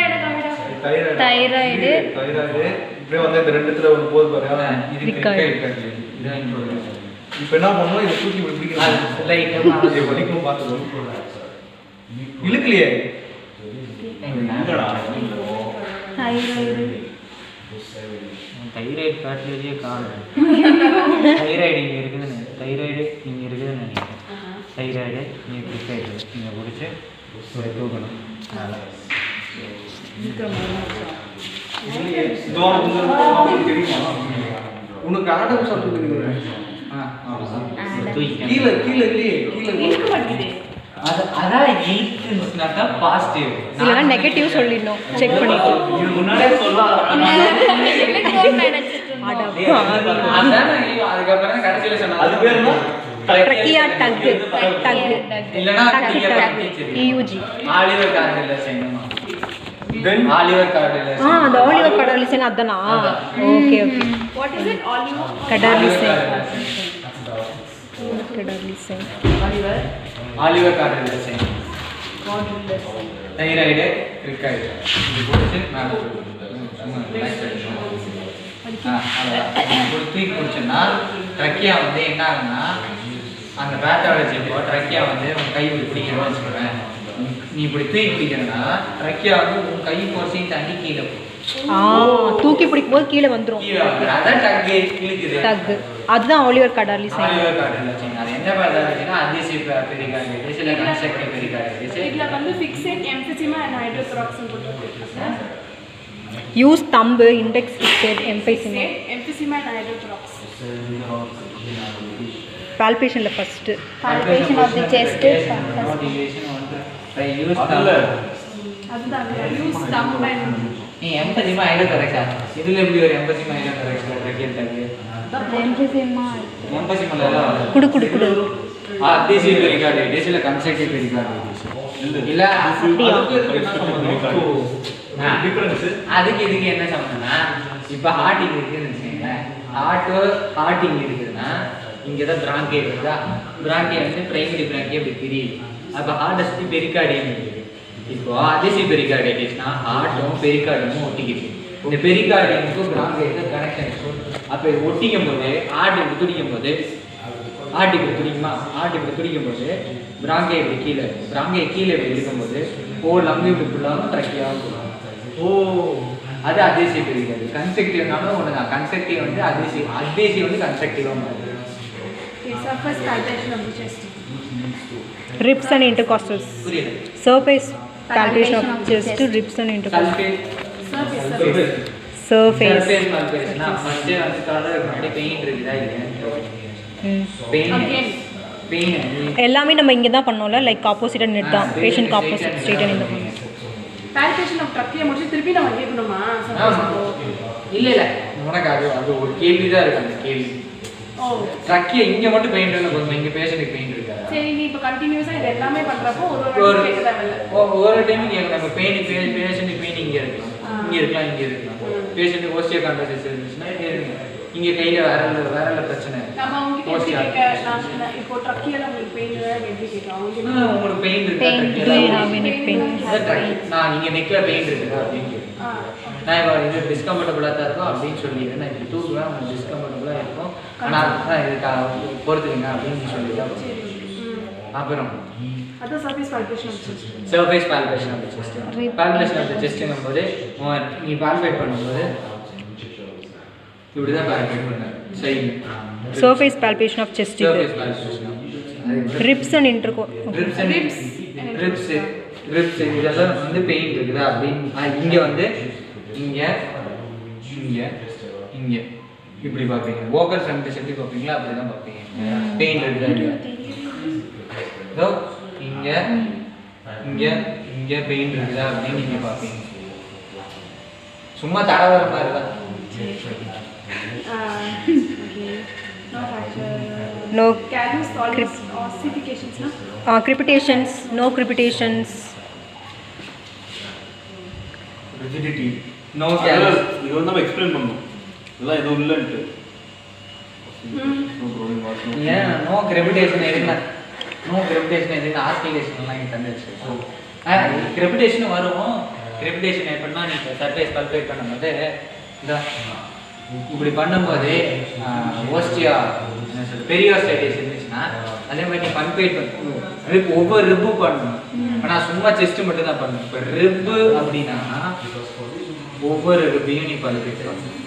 தைராய்டு
தைராய்டு
தைராய்டு இப்படியே வந்து இந்த ரெண்டுத்துல ஒன்று போது பாரு.
இது கிரிக்காய்டு. இதான்
இப்போ என்ன பண்ணணும்? இதை தூக்கி இப்படி பிடிக்கணும்.
லைட்டாக
வலிக்கும் பார்த்துக்கணும். இழுக்கலையே
தைராய்டு
தைராய்டு காட்டிலேயே காணும். தைராய்டு இங்கே இருக்குதுன்னு தைராய்டு இங்கே இருக்குதுன்னு நினைக்கிறேன். தைராய்டு நீங்கள் கிரிக்காய்டு நீங்கள் பிடிச்சி ஒரு தூக்கணும்.
உனக்கு ஆடம் சொல்றது
தூக்கி
கீழே கீழே இல்லையே கீழே
இருக்க மாட்டேங்குது.
அதான் எயித்துனா தான் பாசிட்டிவ்.
இல்லைனா நெகட்டிவ் சொல்லிடணும் செக் பண்ணிட்டு.
இது முன்னாடியே சொல்லலாம்.
அதுக்கப்புறம் கடைசியில் சொன்னா
அது பேர் என்ன?
ட்ரக்கியா டக் டக்
இல்லைன்னா
இயூஜி
ஆலிவர் கார்டில் செய்யணுமா?
தென்
ஆலிவர் கார்டில்
அந்த ஆலிவர் கடர்லிசன் அதானா? Okay okay.
What is it? Olive
கடர்லிசன் கடர்லிசன்
ஆலிவர் கார்டில் செய்யணும். தைராய்டு கிரிக்காய்டு இது பிடிச்சி மேலே தூக்கி பிடிச்சோன்னா ட்ரக்கியா வந்து என்ன ஆகுன்னா அந்த பேத்தாலஜி இப்போ ட்ரக்கியா வந்து உன் கை இப்படி பிடிக்கணும்னு வச்சுக்கிறேன். நீ இப்படி தூக்கி பிடிக்கிறேன்னா ட்ரக்கியா வந்து உன் கை போர்ஸையும் தாண்டி கீழே போகும்.
தூக்கி பிடிக்கும் போது கீழே வந்துடும்.
கீழே வந்து அதான் டக்கு இழுக்குது.
டக் அதுதான் ஆலிவர் கடர்லிசன்.
ஆலிவர் கார்டில் அது என்ன பேத்தாலஜினா அதிசிவ் பெரிகார்டிட்டிஸ் இல்லை கன்ஸ்ட்ரக்டிவ் பெரிகார்டிட்டிஸ்.
இதுல வந்து fixate emphysema and hydrothorax போட்டுருக்கு.
Use thumb index fixed emphysema
emphysema and hydrothorax.
பால்பேஷன்ல first
Palpation of the chest first.
அதுதான் use thumb and
நீ எம்பசிமா ஹைட்ரோதொராக்ஸா இதுல எப்படி ஒரு எம்பசிமா ஹைட்ரோதொராக்ஸ் ட்ரக்கியல் டக்கு
Emphysema.
எம்பசிமால
குடு குடு குடு
அதிசிவ் பெரிகார்டிட்டிஸ் இல்லை கன்ஸ்ட்ரக்டிவ் பெரிகார்டிட்டிஸ் இல்ல
டிஃபரன்ஸ்
அதுக்கு இதுக்கு என்ன சம்பந்தம்னா இப்போ ஹார்ட்டிங் இருக்குன்னு வச்சுக்கோங்களேன். ஹார்ட்டிங் இருக்குதுன்னா இங்கே தான் பிராங்கே இருக்குதா. பிராங்கே வந்து பிரைமரி பிராங்கே அப்படி பிரியுது. அப்போ ஹார்ட்டை சுற்றி பெரிகார்டியம் இருக்குது. இப்போ அதிசிவ் பெரிகார்டிட்டிஸ்னா ஹார்ட்டும் பெரிகார்டியமும் ஒட்டிக்கிது. இந்த பெரிகார்டியமுக்கும் பிராங்கேக்கும் கனெக்ஷன். அப்போ இது ஒட்டிக்கும் போது ஹார்ட் இப்படி துடிக்கும் போது ஹார்ட் இப்படி துடிக்குமா? ஹார்ட் இப்படி துடிக்கும் போது பிராங்கே இப்படி கீழே பிராங்கே கீழே இப்படி இருக்கும்போது லங்கு இப்படி ஃபுல்லாகவும் ட்ரக்கியாகவும். அது அதிசிவ் பெரிகார்டியம். கன்ஸ்ட்ரக்டிவ்னாலும் ஒன்று தான். கன்ஸ்ட்ரக்டிவ் வந்து அதிசிவ் வந்து கன்ஸ்ட்ரக்டிவாக மாறுது.
surface palpation of the chest.
ribs and intercostals.
புரியல.
Surface palpation of chest, ribs and intercostals.
Surface
Surface.
palpation first வந்து காலர் முன்னாடி பெயின் இருக்குதா இல்லையா? பெயின்
எல்லாமே நம்ம இங்கே தான் பண்ணோம்ல லைக் ஆப்போசிட் நிட் தான் பேஷண்ட்க்கு ஆப்போசிட் ஸ்ட்ரெயிட் இந்த பண்ணோம்.
palpation of trachea முடிச்சு திருப்பி நம்ம கேட்கணுமா?
இல்லை இல்லை உனக்கு அது ஒரு கேள்வி தான் இருக்கு அந்த கேள்வி.
ஓ
ட்ரக்கியை இங்கே மட்டும் பெயிண்ட் இல்லை கொஞ்சம் இங்கே பேஷண்ட்டுக்கு பெயிண்ட் இருக்காது.
சரி நீ இப்போ கண்டினியூஸாக இது எல்லாமே பண்ணுறப்போ ஒரு கேட்க தேவையில்லை.
ஒரு டைம் கேட்கலாம். நம்ம பேஷண்ட்டுக்கு பெயின் இங்கே இருக்கலாம் இங்கே இருக்கலாம் பேஷண்ட்டுக்கு ஓஸ்டியா கான்ட்ராக்ட் இருந்துச்சுன்னா இங்கே கையில் வேற பிரச்சனை.
நம்ம அவங்ககிட்ட கேட்க நான் இப்போ ட்ரக்கியில் உங்களுக்கு பெயின் எப்படி கேட்கலாம்?
உங்களுக்கு பெயின் இருக்கு நான் இங்கே நெக்கில் பெயின் இருக்குதா அப்படின்னு கேட்குறேன். நான் இப்போ இது டிஸ்கம்ஃபர்டபுளாக தான் இருக்கும் அப்படின்னு சொல்லிடுறேன். நான் இப்படி தூக்குவேன் உங்களுக்கு டிஸ்கம்ஃபர்டபுளாக இருக்கும் ஆனால் இதுக்கு பொறுத்துக்குங்க அப்படின்னு சொல்லிட்டு அப்புறம்
surface palpation of chest.
Surface palpation of the chest. Palpation of the chest போது நீ palpate பண்ணும்போது இப்படி தான் palpate பண்ணணும். சரி.
Surface palpation of chest.
Surface palpation.
Ribs and intercom.
Ribs இதெல்லாம் வந்து பெயின் இருக்குதா அப்படின்னு இங்கே வந்து இங்கே இப்படி பார்ப்பீங்க. வோக்கல் ஃப்ரண்ட் எப்படி பார்ப்பீங்களா அப்படி தான் பார்ப்பீங்க. பெயின் இருக்குதா இல்லையா இதோ இங்கே பெயின் இருக்குதா அப்படின்னு நீங்கள் பார்ப்பீங்க. சும்மா தடவர மாதிரி தான்.
No
Can you solve ossifications?
crepitations, no crepitations.
Rigidity. No callus.
இது வந்து நம்ம எக்ஸ்பிளைன் பண்ணணும். இதெல்லாம் எதுவும் இல்லைன்ட்டு.
ஏன் நோ கிரெபிடேஷன் எதுனா ஆஸ்டிலேஷன்லாம் இங்கே தந்து வச்சுருக்கோம். கிரெபிடேஷன் வரும். கிரெபிடேஷன் எப்படின்னா நீங்கள் சர்ஃபேஸ் பல்பேட் பண்ணும்போது இந்த இப்படி பண்ணும்போது ஓஸ்டியா என்ன சொல்றது பெரியோஸ்டைட்டிஸ் இருந்துச்சுன்னா அதே மாதிரி நீ பல்பேட் பண்ணணும். ஒவ்வொரு ரிப்பும் பண்ணணும். ஆனால் சும்மா செஸ்ட்டு மட்டும் தான் பண்ணணும். இப்போ ரிப்பு அப்படின்னா ஒவ்வொரு ரிப்பையும் நீ பல்பேட் பண்ணணும்.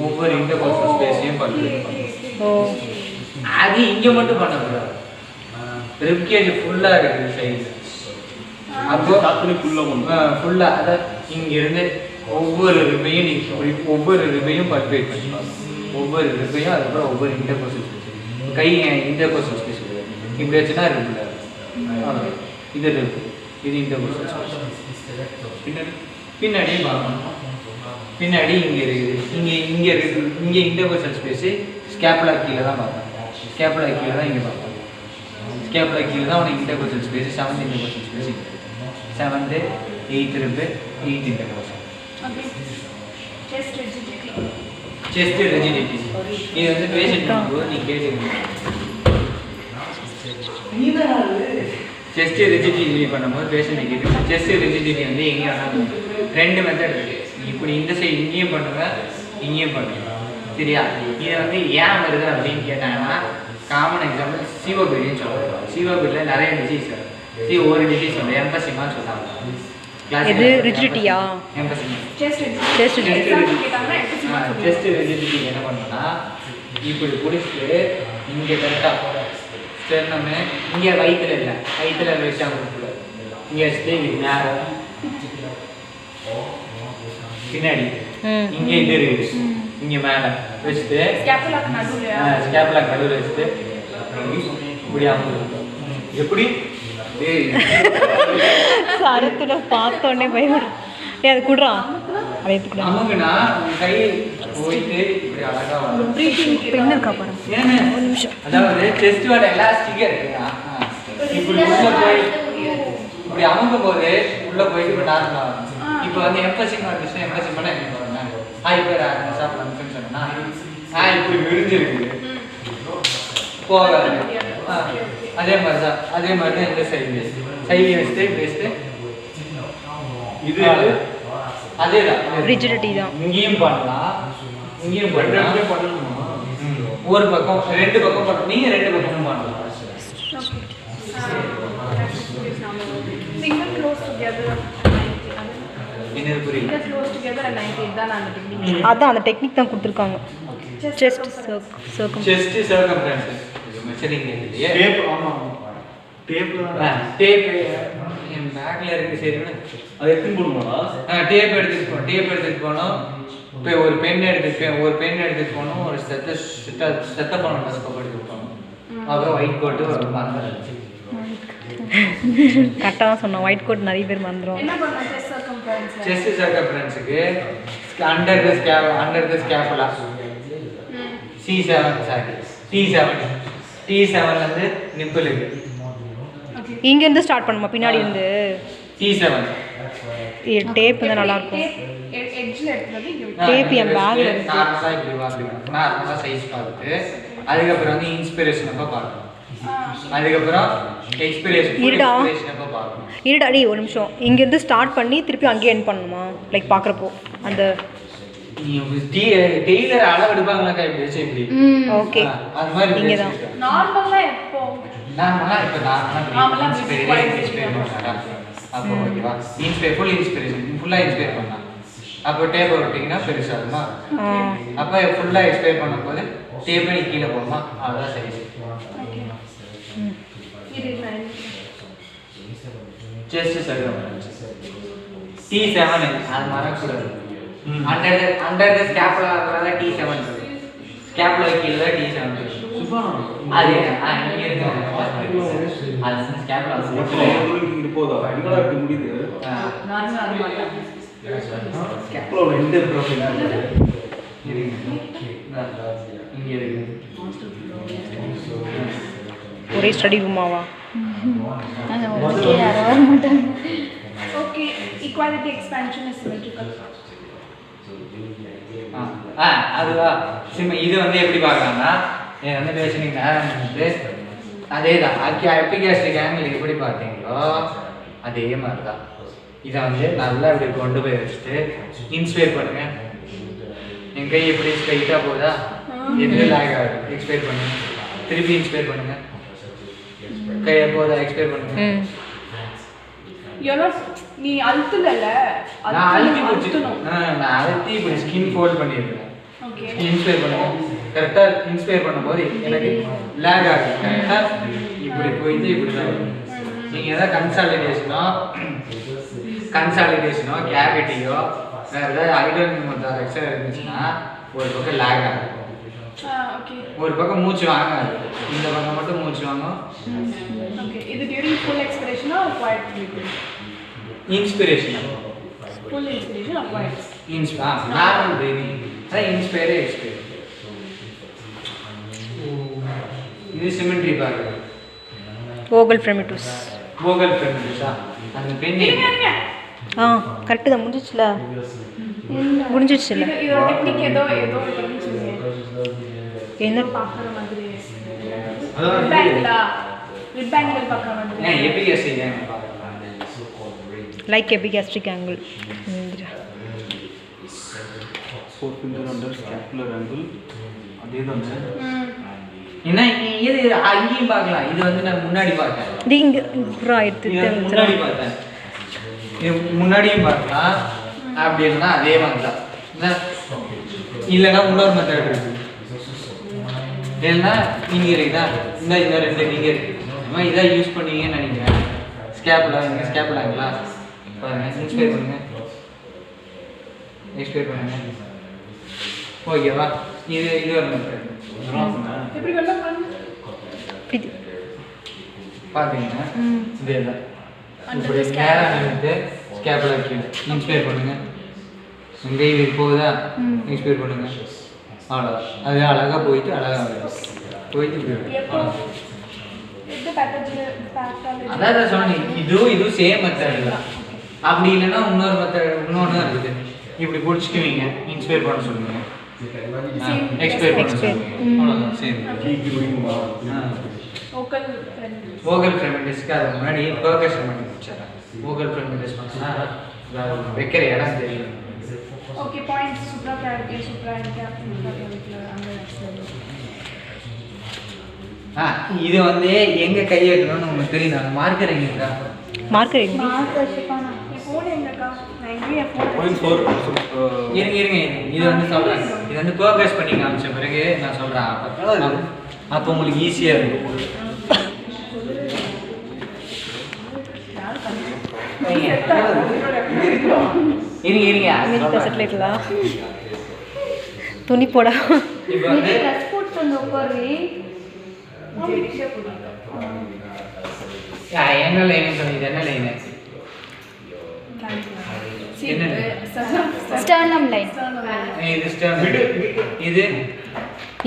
ஒவ்வொரு இன்டர்கோஸ்டல் ஸ்பேஸையும் பல்பேட் பண்ணணும். அது இங்கே மட்டும் பண்ணக்கூடாது. ரிப்கேஜ் ஃபுல்லாக இருக்குது சைஸ். அப்போ ஃபுல்லாக அதான் இங்கிருந்து ஒவ்வொரு ரிப்பையும் நீ ஒவ்வொரு ரிப்பையும் பல்பேட் பண்ணணும். ஒவ்வொரு ரிப்பையும் அதுக்கப்புறம் ஒவ்வொரு இன்டர்கோஸ்டல் ஸ்பேஸ் கை இன்டர்கோஸ்டல் ஸ்பேஸ் இப்படி வச்சுன்னா ரிப்பில் இது ரிப்பு இது இன்டர்கோஸ்டல் ஸ்பேஸ். பின்னாடி பின்னாடி இங்கே இருக்குது. இங்கே இன்டர்கோஸ்டல் ஸ்பேஸு ஸ்கேப்புலா கீழே தான் பார்ப்பேன். ஸ்கேப்புலா கீழே தான் இங்கே பார்ப்பேன். ஸ்கேப்புலா கீழே தான் உனக்கு intercostal space 7th intercostal space இங்கே 7th 8th ரிப்பு 8th intercostal. Chest rigidity இது வந்து பேஷண்ட் பண்ணும்போது நீ கேட்டுக்கணும். செஸ்ட் ரிஜிடிட்டி பண்ணும்போது பேஷண்ட் கேட்டு செஸ்ட் ரிஜிடிட்டி வந்து எங்கே வேணாலும் 2 மெத்தட் இருக்குது. நீ இப்படி இந்த சைடு இங்கேயும் பண்ணுவேன் இங்கேயும் பண்ணுவேன். சரியா? இதை வந்து ஏன் வருது அப்படின்னு கேட்டாங்கன்னா காமன் எக்ஸாம்பிள் சிஓபிடின்னு சொல்லுவாங்க. சிஓபிடியில் நிறைய டிசீஸ் வரும். ஒரு டிசீஸ் வந்து எம்பசிமான்னு சொல்லுவாங்க.
இது ரிஜிடிட்டியா?
எம்பசிமா
செஸ்ட்
ரிஜிடிட்டி என்ன பண்ணுன்னா இப்படி பிடிச்சிட்டு இங்கே கரெக்டாக ஸ்டெர்னமே இங்கே வயிற்றுல இல்லை வயிற்றுல வச்சாங்க இங்கே வச்சுட்டு இது நேரம் பின்னாடி இங்கே இது இருக்குது இங்கே மேலே வச்சுட்டு ஸ்கேப்புலாக்கு நடுவில் வச்சுட்டு இப்படி அமுக்கு. எப்படி
சரத்துல பார்த்தோன்னே பயப்படும். அது குடுறா அதை எடுத்துக்கலாம்.
அமுக்குனா கை போயிட்டு இப்படி அழகா வரும்.
பெண்ணு இருக்கா பாரு.
ஏன்னா ஒரு நிமிஷம் அதாவது செஸ்டோட எலாஸ்டிக்கா இருக்குங்க. இப்படி உள்ள போய் இப்படி அமுக்கும் போது உள்ள போயிட்டு இப்போ நார்மலா வரும். இப்போ வந்து எம்பசிங் வந்துச்சுன்னா எம்பசிங் பண்ண எப்படி பாருங்க பேர் சாப்பிடணும்னு சொன்னா இப்படி விரிஞ்சிருக்கு போகாது. அதே மாதிரி தான் இந்த சைடு வச்சுட்டு வச்சுட்டு இது அதே தான்
ரிஜிடிட்டி தான்.
இங்கேயும் பண்ணலாம் இங்கேயும் பண்ணலாம். ஒரு பக்கம் 2 பக்கம் பண்ணலாம். நீங்கள் 2 பக்கமும் பண்ணலாம்.
Finger close together.
என்ன புரியுது?
Finger close together and 90 தான் அந்த டெக்னிக்.
அதான் அந்த டெக்னிக் தான் கொடுத்துருக்காங்க. செஸ்ட் சர்க்கம்
செஸ்ட் சர்க்கம்ஃபரன்ஸ் மெஷரிங் இல்லையே.
டேப் ஆமா டேப்ல தான்
டேப் என் பேக்ல இருக்கு. சரிங்களா?
அது எடுத்து போடுமாடா?
டேப் எடுத்துட்டு போனோம். இப்போ ஒரு பென் எடுத்துட்டு போனோம். ஒரு செத்த போனோம் ஸ்கோப் எடுத்துட்டு போனோம். அப்புறம் ஒயிட் கோட்டு மறந்துடுச்சு.
கரெக்டாக தான் சொன்னோம். ஒயிட் கோட் நிறைய பேர் மறந்துடும்.
என்ன பண்ணலாம்? Chest circum circumference.
செஸ்ட் சர்க்கம்ஃபரன்ஸுக்கு under the scapula C7 sorry T7 வந்து நிப்பிளுக்கு
இங்கேருந்து ஸ்டார்ட் பண்ணுமா பின்னாடி இருந்து
T7
டேப் வந்து நல்லா இருக்கும்
எட்ஜ்ல எடுத்துறது இங்க
டேப் என் பேக்ல இருக்கு
நார்மலா இப்படி வாங்குறேன் நார்மலா சைஸ் பார்த்துட்டு அதுக்கப்புறம் வந்து இன்ஸ்பிரேஷன் அப்போ பார்க்கணும் அதுக்கப்புறம் எக்ஸ்பிரேஷன்
இருடா.
அப்போ பார்க்கணும்
இருடா டேய் ஒரு நிமிஷம் இங்கேருந்து ஸ்டார்ட் பண்ணி திருப்பி அங்கேயே எண்ட் பண்ணணுமா லைக் பார்க்குறப்போ அந்த
டெய்லர் அளவு எடுப்பாங்களாக்கா இப்படி வச்சு இப்படி
ஓகே
அது மாதிரி
இங்கே தான்
நார்மலா எப்போ
நார்மலா இப்போ
நார்மலா
நார்மலா
இப்படி
இன்ஸ்பைர் பண்ணா அப்போ ஓகேவா ஃபுல் இன்ஸ்பிரேஷன் ஃபுல்லாக இன்ஸ்பைர் பண்ணா அப்போ டேப் விட்டிங்கன்னா பெருசாக இருக்குமா அப்போ ஃபுல்லாக எக்ஸ்பைர் பண்ணும்போது டேபிள் கீழே போகுமா அதுதான் சரி
இது
செஸ்ட் சர்க்கம்ஃபரன்ஸ் T7 அது மறக்கக்கூடாது அண்டர் த ஸ்கேப்புலா இருக்கிறதா T7 ஸ்கேப்புலா கீழே T7 அது இங்கே இருக்கு அது ஸ்கேப்புலா
இங்க போதா இங்கடா இருக்கு முடியுது
நார்மலா அது மாட்டேன்
ஸ்கேப்ல ரெண்டு ப்ரொஃபைல்
இங்கே இருக்கு
ஒரே ஸ்டடி ரூமாவா
ஓகே யாரும் வர மாட்டாங்க
okay equality expansion is symmetrical.
அதுவா இது வந்து எப்படி பார்க்கலாம்னா இது வந்து பேசினிங் நேரம் வந்து அதே தான் எபிகாஸ்ட்ரிக் ஆங்கிள் எப்படி பார்த்தீங்களோ அதே மாதிரி தான் இதை வந்து நல்லா இப்படி கொண்டு போய் வச்சுட்டு இன்ஸ்பயர் பண்ணுங்க என் கை எப்படி ஸ்ட்ரைட்டாக போதா எதுவும் லேக் ஆகுது எக்ஸ்பயர் பண்ணுங்க திருப்பி இன்ஸ்பயர் பண்ணுங்க கையை போதா எக்ஸ்பயர் பண்ணுங்க
நீ அழுத்தல
நான் அழுத்தி பிடிச்சிட்டணும் நான் அழுத்தி இப்படி ஸ்கின் ஃபோல்ட் பண்ணியிருக்கேன்
ஓகே
இன்ஸ்பயர் பண்ணுவோம் கரெக்டாக இன்ஸ்பயர் பண்ணும்போது எனக்கு லேக் ஆகுது கரெக்டாக இப்படி போயிட்டு இப்படி தான் வரும் நீங்கள் எதாவது கன்சாலிடேஷனோ கேவிட்டியோ வேறு ஏதாவது ஹைட்ரோனிக் எக்ஸ்ட்ரா இருந்துச்சுன்னா ஒரு பக்கம் லேக் ஆகும்
ஓகே
ஒரு பக்கம் மூச்சு வாங்காது இந்த பக்கம் மட்டும் மூச்சு வாங்கும்
ஓகே இது during full expiration or quiet breathing?
Inspiration
Full inspiration or quiet?
Normal breathing அதான் இன்ஸ்பயர் எக்ஸ்பயர் இது சிமெட்ரி பார்க்குறது
ஓகல் ஃப்ரெமிட்டூஸ்
கூகுள் ஃப்ரெண்ட்ஸா அந்த பெண்டிங்
கரெக்டு தான் முடிஞ்சிச்சுல முடிஞ்சிடுச்சுல
இதோட டெக்னிக் ஏதோ இருந்துச்சுங்க
என்ன
பார்க்குற மாதிரி ரிப் ஆங்கிள் பார்க்குற மாதிரி
எபிஎஸ்சி பார்க்குறேன்
like epigastric angle
four finger under scapular angle அதே தான்
என்ன இது அங்கேயும் பார்க்கலாம் இது வந்து நான் முன்னாடி பார்த்தேன்
இது இங்கே புறா எடுத்து
முன்னாடி பார்த்தேன் இது முன்னாடியும் பார்க்கலாம் அப்படி இருந்தா அதே மாதிரி தான் இல்லைன்னா இன்னொரு மெத்தட் இருக்கு இல்லைன்னா இங்கே இருக்குதா இந்த ரெண்டு இங்கே இருக்கு இந்த இதான் யூஸ் பண்ணீங்கன்னு நினைக்கிறேன் ஸ்கேப்புலாங்களா பாருங்க இன்ஸ்பயர் பண்ணுங்க எக்ஸ்பயர் பண்ணுங்க ஓகேவா இது ஒரு மெத்தட்
எப்படி வெல்ல பண்ணு
இது
பார்த்தீங்கன்னா இதே தான் இப்படி நேராக நின்றுட்டு ஸ்கேப்புலர் கீழே இன்ஸ்பயர் பண்ணுங்க இங்கே இது போகுதா இன்ஸ்பயர் பண்ணுங்க அவ்வளோதான் அது அழகாக போயிட்டு அழகாக வரும் போயிட்டு இப்படி வரும்
எது பேத்தாலஜி
அதான் சொன்னேன் இதுவும் சேம் மெத்தட் தான் அப்படி இல்லைன்னா இன்னொன்று தான் இருக்குது இப்படி பிடிச்சிக்குவீங்க இன்ஸ்பயர் பண்ண சொல்லுங்க எக்ஸ்பயர் பண்ண சொல்லுங்க அவ்வளோதான் சேம் ஓகல் ஃப்ரெமிடிஸ்க்கு அது முன்னாடி பர்கஷன் பண்ணி முடிச்சாரன் ஓகல் ஃப்ரெமிடிஸ் பண்ணால் வைக்கிற இடம் தெரியும்
ஓகே பாயிண்ட்ஸ் சூப்பரா கிளாரிட்டி சூப்பரா இன்டர்வியூல அங்க
இது வந்து எங்க கை வைக்கணும்னு உங்களுக்கு தெரியும் நான் மார்க்கர் எங்க இருக்கா
மார்க்கர் எங்க
போன் எங்கக்கா நான் எங்கேயே
இருங்க இது வந்து சொல்றேன் இது வந்து ஃபோக்கஸ் பண்ணி காமிச்ச பிறகு நான் சொல்றேன் அப்போ உங்களுக்கு ஈஸியா இருக்கும்
இருங்க செட்டில் துணி போட
இப்போ வந்து
ட்ரெஸ் போட்டு வந்து உட்காரு
என்ன லைன் சொன்னீங்க என்ன லைன் என்ன
ஸ்டர்னம் லைன்.
இது ஸ்டர்னல். இது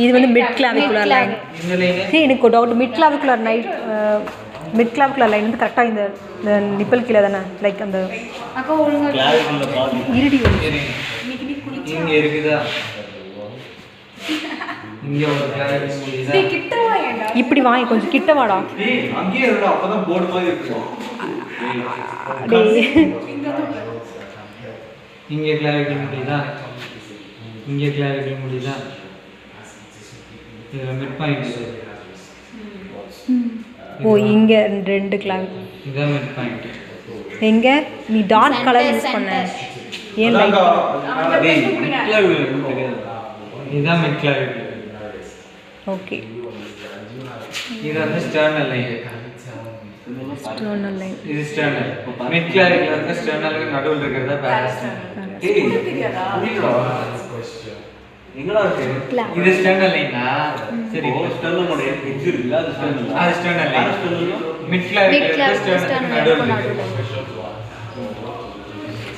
இது வந்து மிட் கிளாவிகுலர் லைன்.
இந்த லைன்
சரி எனக்கு டவுட் மிட் கிளாவிகுலர் லைன் வந்து கரெக்டாக இந்த நிப்பல் கீழே தானே லைக் அந்த
அக்கா ஒழுங்கா
கிளாவிக்குள்ள பாதி
இருடி
இங்க இருக்குதா? இங்க ஒரு கிளாவிகுலர் முடியுதா?
கிட்டவா ஏண்டா
இப்படி வாங்கி கொஞ்சம் கிட்ட வாடா.
அங்கேயே இருக்கா, அப்பதான் போர்டு மாதிரி இருக்கும்.
டேய்
இங்க கிளாவிகுலர் முடியுதா? இங்க கிளாவிகுலர் முடியுதா? இதுல மிட் பாயிண்ட் இது.
ஓ இங்கே 2 கிளாவி.
இதான் மிட் பாயிண்ட்.
எங்கே நீ டார்க் கலர் யூஸ் பண்ண ஏன் லைட்
டேய் மிட் கிளாவிகுலர் தெரியாது. இதான் மிட் கிளாவிகுலர்.
ஓகே
இது வந்து ஸ்டர்னல் லைன்.
Sternal line.
இது ஸ்டர்னல். மிட் கிளாவிகுலருக்கு ஸ்டர்னலுக்கு நடுவுல இருக்கிறதா பேராஸ்டர்னல்.
எங்கடா இருக்கு?
இது ஸ்டர்னல் லைனா? சரி
ஸ்டர்னலோட எட்ஜ் இருக்குல்ல, அது ஸ்டர்னல்.
அது ஸ்டர்னல் லைன். மிட்
Mid
கிளாவிகுலருக்கு
clavicular
ஸ்டர்னலுக்கு
sternum
நடுவுல
நடுவுல.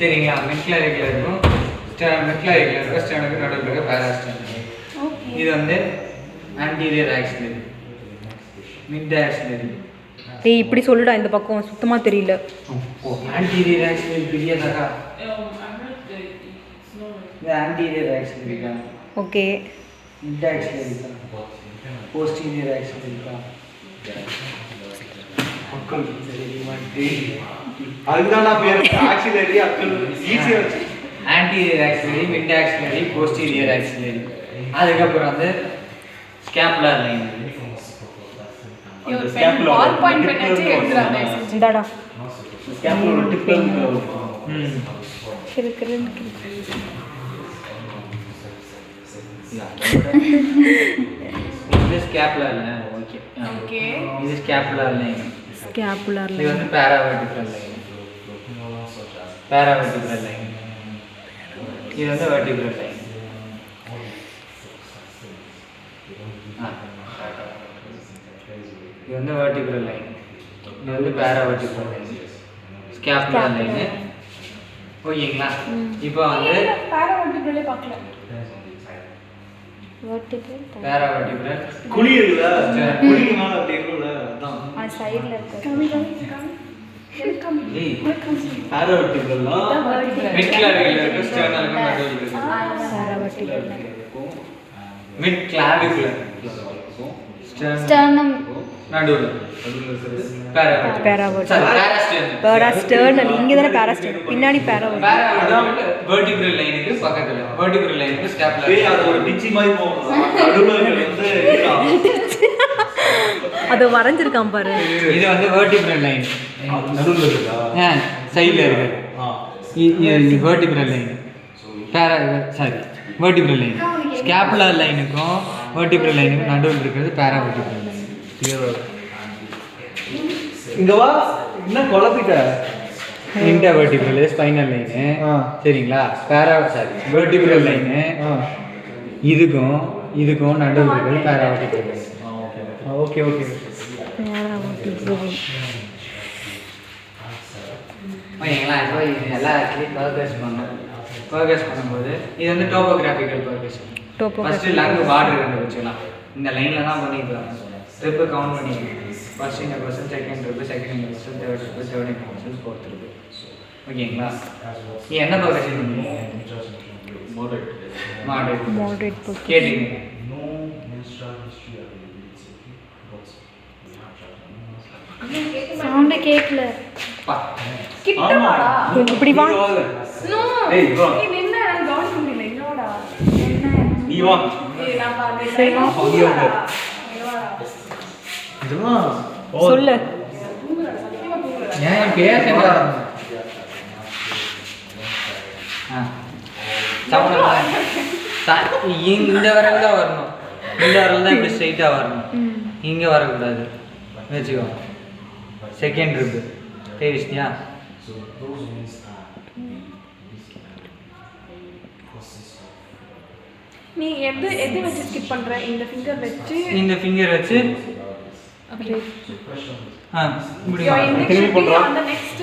சரிங்களா? மிட் கிளாவிகுலருக்கும் மிட் கிளாவிகுலருக்கு ஸ்டர்னலுக்கு நடுவுல இருக்க பேராஸ்டர்னல். இது வந்து ஆன்டீரியர் ஆக்சிலரி, மிட் ஆக்சிலரி.
டேய் இப்படி சொல்லுடா, இந்த பக்கம் சுத்தமாக தெரியல.
ஆன்டீரியர் ஆக்சிலரி தெரியாதாக்கா? இது ஆன்டீரியர் ஆக்சிலரி தான்.
ஓகே
மிட் ஆக்சிலரி தான். போஸ்டீரியர் ஆக்சிலரி தான். அக்கல் சரி மாட்டே.
அதுதான் நான் பேர் ஆக்சிலரி அக்கல் ஈஸியா வச்சு.
Anterior auxiliary, mid auxiliary, posterior auxiliary. அதுக்கப்புறம் வந்து ஸ்கேப்புலர் லைன்.
பால் பாயிண்ட் பண்ணி எடுத்துறாங்க.
இந்தாடா
ஸ்கேப்புலோட டிப்ல இருக்கு.
கிறுக்கிறுன்னு
இது ஸ்கேப்புலர் லைன். ஓகே
ஓகே
இது ஸ்கேப்புலர் லைன்.
ஸ்கேப்புலர்
இது
லைன்.
வந்து பேராவர்டிகல் லைன். பேராவர்டிகல் லைன். இது வந்து வெர்டிகல் லைன். இது வந்து வெர்டிகல் லைன். இது வந்து பேராவர்டிகல் லைன். ஸ்கேப்புலர் லைன். ஓகேங்களா? இப்போ வந்து
பாராவர்டிபிளே பார்க்கல.
வெர்டிகல்
பேராவர்டிகல்
குழி இருக்குல்ல, குழிக்கு மேல அப்படி இருக்கும்ல, அதான்.
ஆ சைடுல இருக்கு.
ஏய்
பேராவர்டிகல்னா
மிட் கிளாவிகுலருக்கு ஸ்டர்னலுக்கு நடுவுல இருக்கு.
பேராவர்டிகல்
மிட் கிளாவிகுலர்
ஸ்டர்னம்
நடுவுல பேராவர்டிகல்.
பேராவர்டிகல்.
பேராஸ்டர்னல்.
பேராஸ்டர்னல் இங்கே தானே பேராஸ்டர்னல் பின்னாடி பேராவர்டிகல்.
பேராவர்டிகல் வெர்டிகல் லைனுக்கு பக்கத்துல. வெர்டிகல் லைனுக்கு ஸ்கேப்புலர்.
டேய் அது ஒரு டிச்சி மாதிரி போகும். நடுவுல வந்து
அது வரைஞ்சிருக்கான் பாரு.
இது வந்து வெர்டிகல் லைன்.
நடுவுல இருக்கா?
சைடுல இருக்கு. இது vertical line. Sorry vertical line. Scapular லைனுக்கும் வெர்டிகல் லைனுக்கும் நடுவுல இருக்கிறது பேராவர்டிகல் லைன்.
இங்க வா, என்ன குழப்பிட்ட?
Intervertebral spinal line. சரிங்களா? Vertebral line. இதுக்கும் நடுவில் இருக்கிறது பேராவர்டிகல் லைன்.
Okay okay.
ஓகேங்களா? இப்போ இது எல்லா இடத்துலையும் பர்கஸ் பண்ணும்போது இது வந்து டோபோகிராஃபிக்கல் பர்கஸ். First லங்கு border கண்டுபிடிச்சிக்கலாம். இந்த லைனில் தான் பண்ணிக்கலாம். ட்ரிப்பு கவுண்ட் பண்ணிக்கலாம். ஃபர்ஸ்ட் இந்த பர்சன், செகண்ட் ட்ரிப்பு, செகண்ட் இந்த பர்சன், தேர்ட் ட்ரிப்பு, தேர்ட் இந்த பர்சன், ஃபோர்த் ட்ரிப்பு. ஓகேங்களா? நீ என்ன பர்கஸ் பண்ணுவீங்க?
மாடரேட்
கேட்டீங்க.
சவுண்ட் கேட்கல.
கிட்ட வாடா.
இப்படி வா.
நோ
ஏய் வா.
நீ நின்ன நான் கவுண்ட் பண்ணல. என்னடா?
நீ வா.
ஏய் நான் பாரு.
சரி வா.
இதெல்லாம்
சொல்லு.
ஏன் பேசுறா? இந்த வரல் தான் வரணும். இந்த வரல் தான் இப்படி ஸ்ட்ரைட்டாக வரணும். இங்கே வரக்கூடாது. வச்சுக்கோ. செகண்ட் ட்ரிப்பு தெரிஞ்சிட்டியா?
நீ எது வச்சு ஸ்கிப் பண்ற? இந்த ஃபிங்கர் வச்சு
இந்த ஃபிங்கர் வச்சு இப்படி
யோ இண்டெக்ஸ்
திரும்பி பண்றா.
அந்த நெக்ஸ்ட்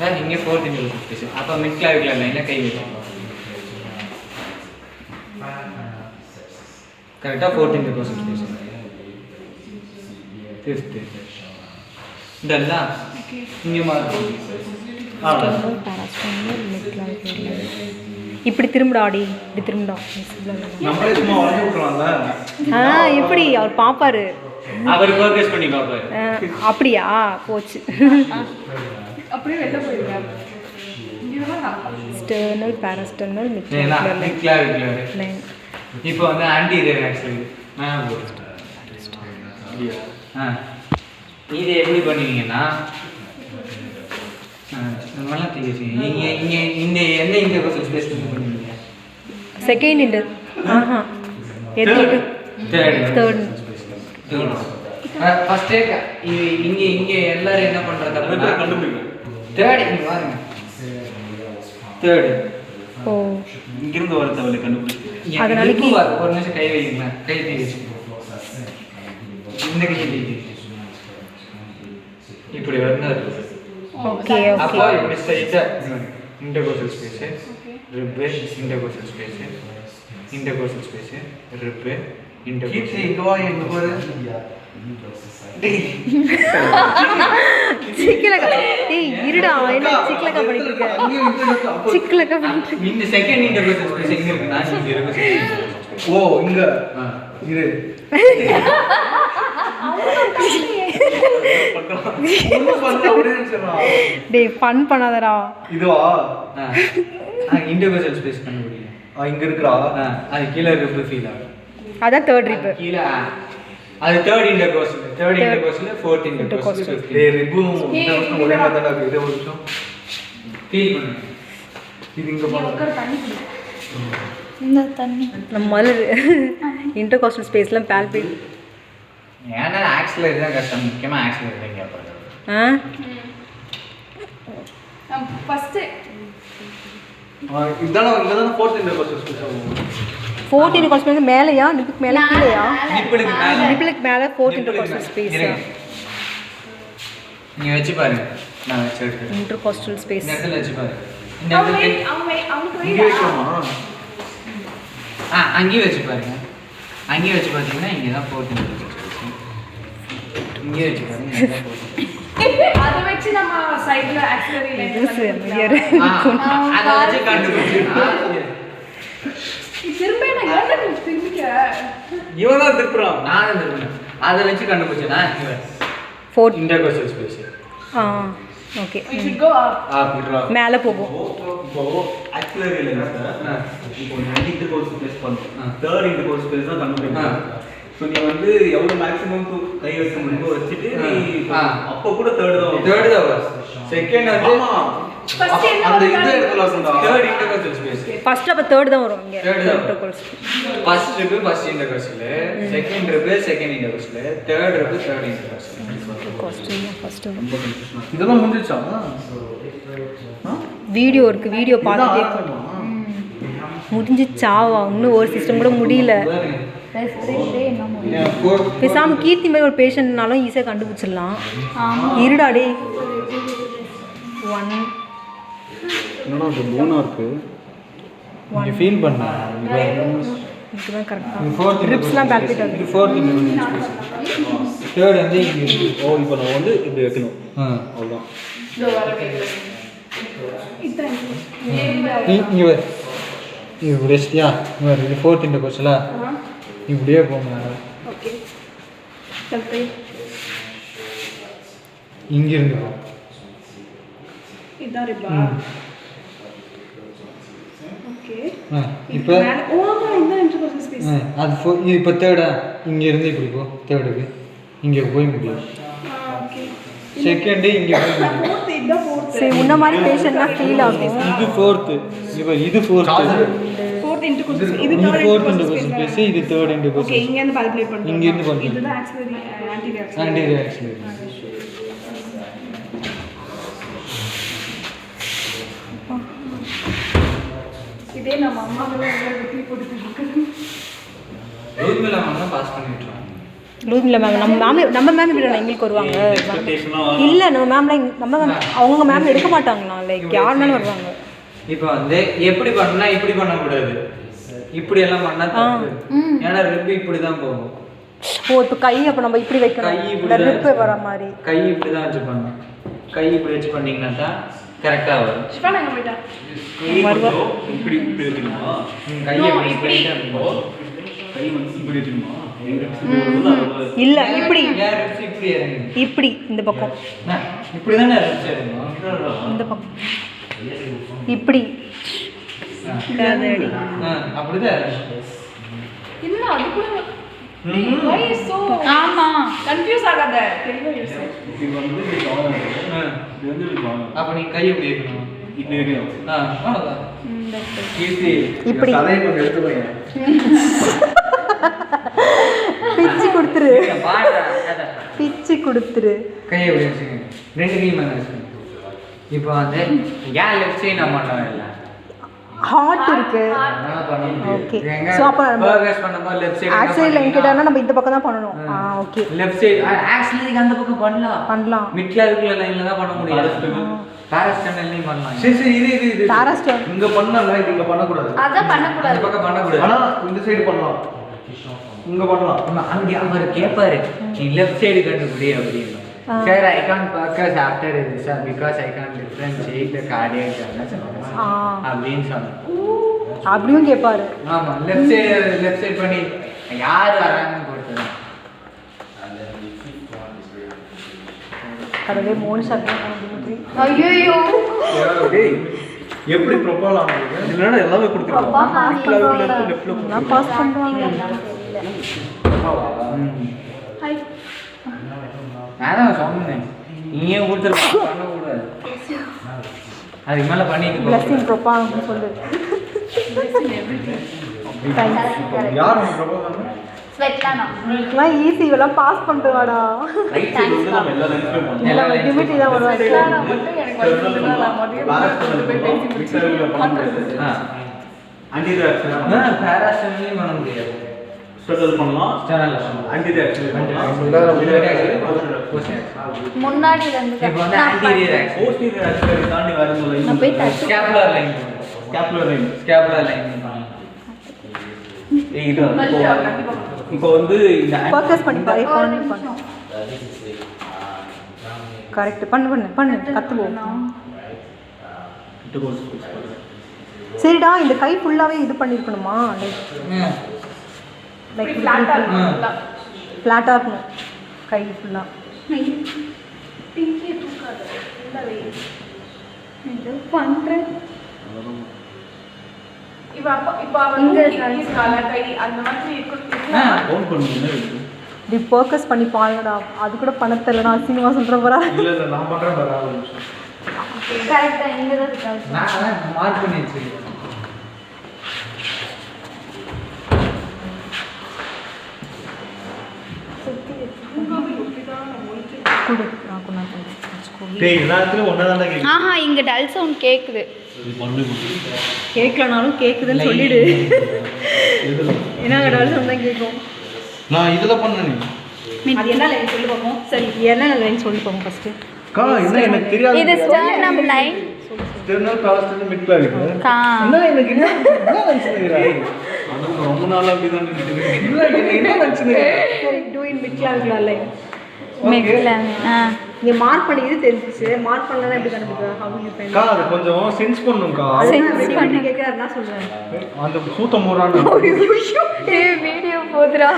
வேறு இங்கே 4th intercostal space. அப்போ மிட் கிளாவிகுலர் லைனில் கை வச்சுக்கணும். கரெக்டாக 4th intercostal space. 5th இதெல்லாம் இங்கே மாறும்.
இப்படி திரும்பிடாடி, இப்படி திரும்பிடா.
நம்மளே சும்மா வளைஞ்சு விட்டுருவாங்க.
எப்படி அவர் பார்ப்பாரு,
அவர் ஃபோக்கஸ் பண்ணி பார்ப்பாரு.
அப்படியா போச்சு.
அப்படியே வெளில போயிடுவேன்.
Sternal பேராஸ்டர்னல் mid
clavicular
line.
இப்போ வந்து ஆன்டீரியர் ஆக்சுவலி இது எப்படி பண்ணுவீங்கன்னா நம்மளாம் தெரியும். இங்கே இங்கே இந்த எந்த இன்டர்கோஸ்டல் ஸ்பேஸ் பண்ணுவீங்க?
செகண்ட் இன்டர் எது தேர்ட்
ஃபஸ்ட்டே இங்கே இங்கே எல்லாரும் என்ன பண்ணுறது
கண்டுபிடிக்கும்.
தேர்ட் இங்கே பாருங்க. தேர்டு
ஓ
இங்கிருந்து வர தவளை கண்டுபிடிச்சு
அதனால
ஒரு நிமிஷம் கை வைங்களேன். கை தீ வச்சு இந்த கை தீ இப்படி வந்து
ஓகே
அப்போ
ஓகே.
இப்படி ஸ்ட்ரைட்டாக intercostal space ரிப்பு intercostal space intercostal space ரிப்பு intercostal
இங்கவா எங்க போற
சிக்கலக்கா ஏய் இருடா, என்ன சிக்கலக்கா பண்ணிட்டு இருக்க? சிக்கலக்கா பண்ணிட்டு
இந்த செகண்ட் இன்டர்கோஸ்டல் ஸ்பேஸ் எங்க இருக்குன்னா இங்க இருக்கு.
ஓ இங்க இரு
டேய் ஃபன் பண்ணாதடா.
இதுவா
இன்டர்கோஸ்டல் ஸ்பேஸ் கண்டுபிடிங்க.
இங்க இருக்குடா.
அது கீழே ரிப்பு ஃபீல் ஆகும்.
அதான் தேர்ட் ரிப்பு.
கீழே அது third intercostal. Third intercostal, fourth intercostal.
டேய் ரிப்பு ஒரே மாதிரி தான் இருக்கு. ஒரு நிமிஷம்
ஃபீல் பண்ணுங்க.
இது இங்க பாருங்க.
தண்ணி குடி.
இந்த தண்ணி
நம்ம முதல்ல இன்டர்காஸ்டல் ஸ்பேஸ்லாம் பால்பேட்.
ஏன்னா ஆக்சிலரி தான் கஷ்டம். முக்கியமாக ஆக்சிலரி தான் கேட்பாங்க.
ஃபஸ்ட்டு
இதான இங்கதான ஃபோர்த் இன்டர்கோஸ்டல் ஸ்பேஸ் ஆகும்.
4th இன்டர்காஸ்டல் ஸ்பேஸ் மேலையா, நிப்புக்கு மேல கீழயா?
நிப்பிளுக்கு மேலே.
நிப்புக்கு மேல 4th இன்டர்காஸ்டல் ஸ்பேஸ்.
நீங்க வச்சு பாருங்க. நான் வச்சு எடுக்கிறேன்.
இன்டர்காஸ்டல் ஸ்பேஸ்
இந்த இடத்துல வச்சு பாருங்க. இந்த
அவங்க
இடத்துல
அவங்க
இங்க வைக்கலாமா?
அங்கேயும் வச்சு பாருங்க. அங்கேயும் வச்சு பார்த்தீங்கன்னா இங்கே தான் 4th இன்டர்கோஸ்டல் ஸ்பேஸ். இங்கேயும் வச்சு பாருங்க. இங்கே தான் 4th.
அதை வச்சு நம்ம சைடுல ஆக்சிலரி லைன்
அதை வச்சு கண்டுபிடிச்சா
திரும்ப நான் என்ன திரும்பிக்க
இவன் தான் திருப்புறான்.
நான் தான் திரும்பினேன். அதை வச்சு கண்டுபிடிச்சேன்னா
4th
intercostal space.
Okay.
we should go up.
அப்படின்றா
மேல போகும்.
இப்போ ஆக்சிலரி லைன்ல இப்போ நீ இன்டர்கோஸ்டல் ஸ்பேஸ் பண்ணு. தேர்ட் இன்டர்கோஸ்டல் ஸ்பேஸ் தான் கண்டுபிடிக்கணும். சோ நீ வந்து எவ்வளவு மேக்ஸிமம் கை வைக்க முடியுமோ வச்சிட்டு நீ அப்போ கூட தேர்ட் தான்
தேர்ட் தான் வரும். செகண்ட் வந்து
ஆமா
First என்ன
அந்த
வந்து
இந்த இடத்துல வந்தா
தேர்ட் இன்டர்கோஸ்டல் ஸ்பேஸ்.
ஃபர்ஸ்ட் அப்ப தேர்ட் தான் வரும் இங்க.
Third தான்.
Intercostal.
First ரிப்பு first intercostal, second ரிப்பு second intercostal, third ரிப்பு third intercostal.
Intercostal first வரும்.
இதெல்லாம் முடிஞ்சிச்சா?
வீடியோ இருக்கு, வீடியோ பார்த்துட்டே போகணும். முடிஞ்சிச்சாவா? இன்னும் ஒரு சிஸ்டம் கூட முடியல. பேசாம கீர்த்தி மாதிரி ஒரு பேஷண்ட்னாலும் ஈஸியாக கண்டுபிடிச்சிடலாம். இருடா டே 1
என்னடா அது போனா இருக்கு.
நீ ஃபீல் பண்ண
இதுதான் கரெக்டாக.
4th
ரிப்ஸ்லாம் பால்பிட் ஆகுது.
இது 4th இன்டர்கோஸ்டல் ஸ்பேஸ். தேர்ட் வந்து இங்க
ஓ இப்போ நான் வந்து இப்படி வைக்கணும். அவ்வளோதான்.
இதோ வர கேக்குது. இத்தனை
இங்க வர இப்படி வச்சிட்டியா? இது 4th இன்டர்கோஸ்டலா? இப்படியே போங்க.
ஓகே தம்பி
இங்க இருந்து போ.
இதான் ரிப்பா. ஓகே
இப்போ
ஓமா இந்த இன்டர்கோஸ்டல் ஸ்பேஸ்.
அது இப்போ தேர்டா? இங்க இருந்து இப்படி போ. தேர்டுக்கு இங்க போய் முடியும்.
ஓகே
செகண்ட் இங்க போய் முடியும்.
ஃபோர்த் இதான் ஃபோர்த்.
சரி முன்ன மாதிரி பேஷண்ட்னா ஃபீல் ஆகும்.
இது 4th. இது 4th.
ஃபோர்த் இன்டர்கோஸ்டல் இது
இது
தேர்ட்
4th இன்டர்கோஸ்டல் ஸ்பேஸ். இது தேர்ட்
ஓகே
இன்டர்கோஸ்டல்.
இங்க இருந்து கால்குலேட் பண்றோம்.
இங்க இருந்து பண்றோம்.
இதுதான் ஆக்சுவலி ஆன்டி
ஆன்டீரியர் ஆக்சிலரி.
இதே நம்ம அம்மா மேல வெட்டி போட்டுட்டு இருக்கோம்.
ரூல் மேல நம்ம பாஸ் பண்ணி விட்டுறோம்.
லூமியில் மேம் நம்ம மேம் இப்படி எங்களுக்கு வருவாங்க இல்லை நம்ம மேம்லாம் நம்ம மேம் அவங்க மேம் எடுக்க மாட்டாங்கண்ணா லைக் யாருனாலும் வருவாங்க.
இப்போ வந்து எப்படி பண்ணா இப்படி பண்ணக்கூடாது, இப்படி எல்லாம் பண்ணா தப்பு. ஏன்னா ரிப்பு இப்படி தான் போகும்.
ஓ இப்போ கை அப்போ நம்ம இப்படி வைக்கணும்,
கை இப்படி
ரிப்பு வர மாதிரி.
கை இப்படி தான் வச்சு பண்ணணும். கை இப்படி வச்சு பண்ணீங்கன்னா தான் கரெக்டாக வரும்.
ஷிஃபான் எங்கே போயிட்டா?
இப்படி இப்படி வைக்கணுமா?
கையை
No,
இப்படி
கை வந்து இப்படி வைக்கணுமா?
இல்லை இப்படி
ஏன் ரிப்ஸ் இப்படி இறங்குது?
இப்படி இந்த பக்கம்
இப்படி தானே ரிப்ஸ் இறங்கணும்.
இந்த பக்கம் இப்படி
அப்படிதான் இறங்கணும்.
இல்ல அது கூட why is so
ஆமா
கன்ஃபியூஸ் ஆகாத. தெரியல யூஸ்.
இது வந்து இப்படி ஜாயின் ஆகும். இது வந்து இப்படி ஜாயின் ஆகும்.
அப்போ நீ கை எப்படி வைக்கணும்?
இப்படி வைக்கணும்.
அவ்வளோதான்.
கீர்த்தி
இப்படி
கதையை கொஞ்சம் எடுத்து போய்
பிச்சு கொடுத்துரு,
பாட்டா
பிச்சு கொடுத்துரு.
கையை எப்படி வச்சுக்கோங்க, ரெண்டு கையும் மேலே வச்சுக்கோங்க. இப்போ வந்து ஏன் லெஃப்ட் சைடு நான் பண்ணவே இல்லை,
ஹார்ட் இருக்கு. ஓகே ஸோ அப்போ
பர்கர்ஸ் பண்ணும்போது லெஃப்ட் சைடு
ஆக்சுவலி லைன் கேட்டாங்கன்னா நம்ம இந்த பக்கம் தான் பண்ணணும். ஓகே
லெஃப்ட் சைடு ஆக்சுவலி அந்த பக்கம் பண்ணலாம்.
பண்ணலாம்.
மிட்ல இருக்கிற லைன்ல தான் பண்ண முடியாது. பாரஸ் சேனல்லையும் பண்ணலாம்.
சரி சரி இது
பாராஸ்டர்
இங்க பண்ணல, இது இங்க பண்ண கூடாது.
அதான்
அந்த
பண்ணக்கூடாது.
பக்கம் பண்ணக்கூடாது.
ஆனா இந்த சைடு பண்ணலாம், இங்க பண்ணலாம்.
அங்கே அவர் கேட்பாரு நீ லெஃப்ட் சைடு கண்டுபிடி அப்படின்னு. Sir, I can't focus after this because I can't differentiate the cardiac அப்படின்னு சொன்னேன்.
அப்படியும் கேட்பாரு.
ஆமாம், லெஃப்ட் சைடு பண்ணி யார் வராங்கன்னு பொறுத்து.
கடவுளே மோனிஷா
ஐயோ
எப்படி ப்ரொபோல் ஆகுது இல்லைன்னா எல்லாமே கொடுத்துருக்கோம்.
நான் பாஸ் பண்ணுவாங்க.
ஹாய்.
நான் தான் சொன்னேன் நீயே கொடுத்துருக்க பண்ணக்கூடாது. அதுக்கு மேலே பண்ணிட்டு
பிளஸிங் ப்ரொப்பாங்க சொல்லு.
யார் உங்களுக்கு ப்ரொபோல் பண்ணா?
ஸ்வெட்லானா
உங்களுக்குலாம் ஈஸி, இதெல்லாம் பாஸ் பண்ணிட்டு வாடா.
ரைட் சைடு வந்து நம்ம எல்லா லைன்ஸ்லயும் பண்ணலாம்.
இல்லை டிமிட்டி தான் வருவாங்க.
நான் மட்டும் எனக்கு வந்து நான் மதியம் போய் பேசி
ஆன்டி ரியாக்ஷன்
பேராஸ்டன்லையும் பண்ண முடியாது.
ஸ்ட்ரகிள் பண்ணலாம்,
சேனல்ல
ஆன்டி ரியாக்ஷன் பண்ணலாம்.
முன்னாடி இருந்து
இப்போ வந்து ஆன்டீரியர் ஆக்சன்,
போஸ்டீரியர் ரியாக்ஷன் தாண்டி வரும்போது
நான் போய் டச்
ஸ்கேப்புலர் லைன்,
ஸ்கேப்புலர் லைன்.
ஸ்கேப்புலர் லைன் பண்ணலாம்.
இது இப்போ வந்து இந்த
ஃபோக்கஸ் பண்ணி பாரு. பண்ணு கரெக்ட். பண்ணு கற்றுவோம். சரிடா இந்த கை ஃபுல்லாகவே இது பண்ணியிருக்கணுமா? லைக்
ஃப்ளாட்டா இருக்கும்ல.
ஃப்ளாட்டாக இருக்கணும் கை ஃபுல்லாக.
பிங்கி தூக்காத. இல்ல வை. இது பண்றேன். இப்ப
இங்க
கால கை அந்த மாதிரி இருக்கும்.
ஃபோன் பண்ணுங்க.
இப்படி ஃபோக்கஸ் பண்ணி பாருங்கடா. அது கூட பண்ண தெரியலடா. அசிங்கமா சொல்கிற போகிறா.
இல்ல நான் பண்றேன் பாரு. ஒரு நிமிஷம்.
கரெக்டா இங்க தான் இருக்காது.
நான் மார்க் பண்ணி வச்சிருக்கேன்.
கொடு நான் கொண்டாந்து
டேய் எல்லாத்துலயும் ஒண்ணாதான்டா கேக்குது.
ஆஹா இங்க டல் சவுண்ட் கேக்குது.
இது பண்ணு.
கேட்கலனாலும் கேட்குதுன்னு சொல்லிடு. ஏன்னா கடவுள் தான் கேட்கும்.
நான் இதுல பண்ணனே.
அது என்ன லைன் சொல்லி பார்ப்போம். சரி என்ன லைன் சொல்லி பார்ப்போம் ஃபர்ஸ்ட்.
கா என்ன எனக்கு தெரியாது.
இது sternum line.
Sternal parasternal mid கிளாவிக்.
கா
என்ன எனக்கு என்ன நினைச்சீங்க? அது ரொம்ப நாளா அப்படி தான் நினைச்சிட்டு இல்ல என்ன நினைச்சீங்க?
சரி டூ இன் மிட் கிளாவிகுலர் லைன்.
மிட் கிளாவிக்.
நீ மார்க் பண்ணிது தெரிஞ்சிச்சு. மார்க் பண்ணலனா எப்படி கண்டுபிடிக்க? How you find?
கா அது கொஞ்சம் சென்ஸ் பண்ணுங்கா.
சென்ஸ் பண்ணி கேக்குறாருன்னா சொல்றேன்.
அந்த சூத்த மூறான
ஏய் வீடியோ போதுடா.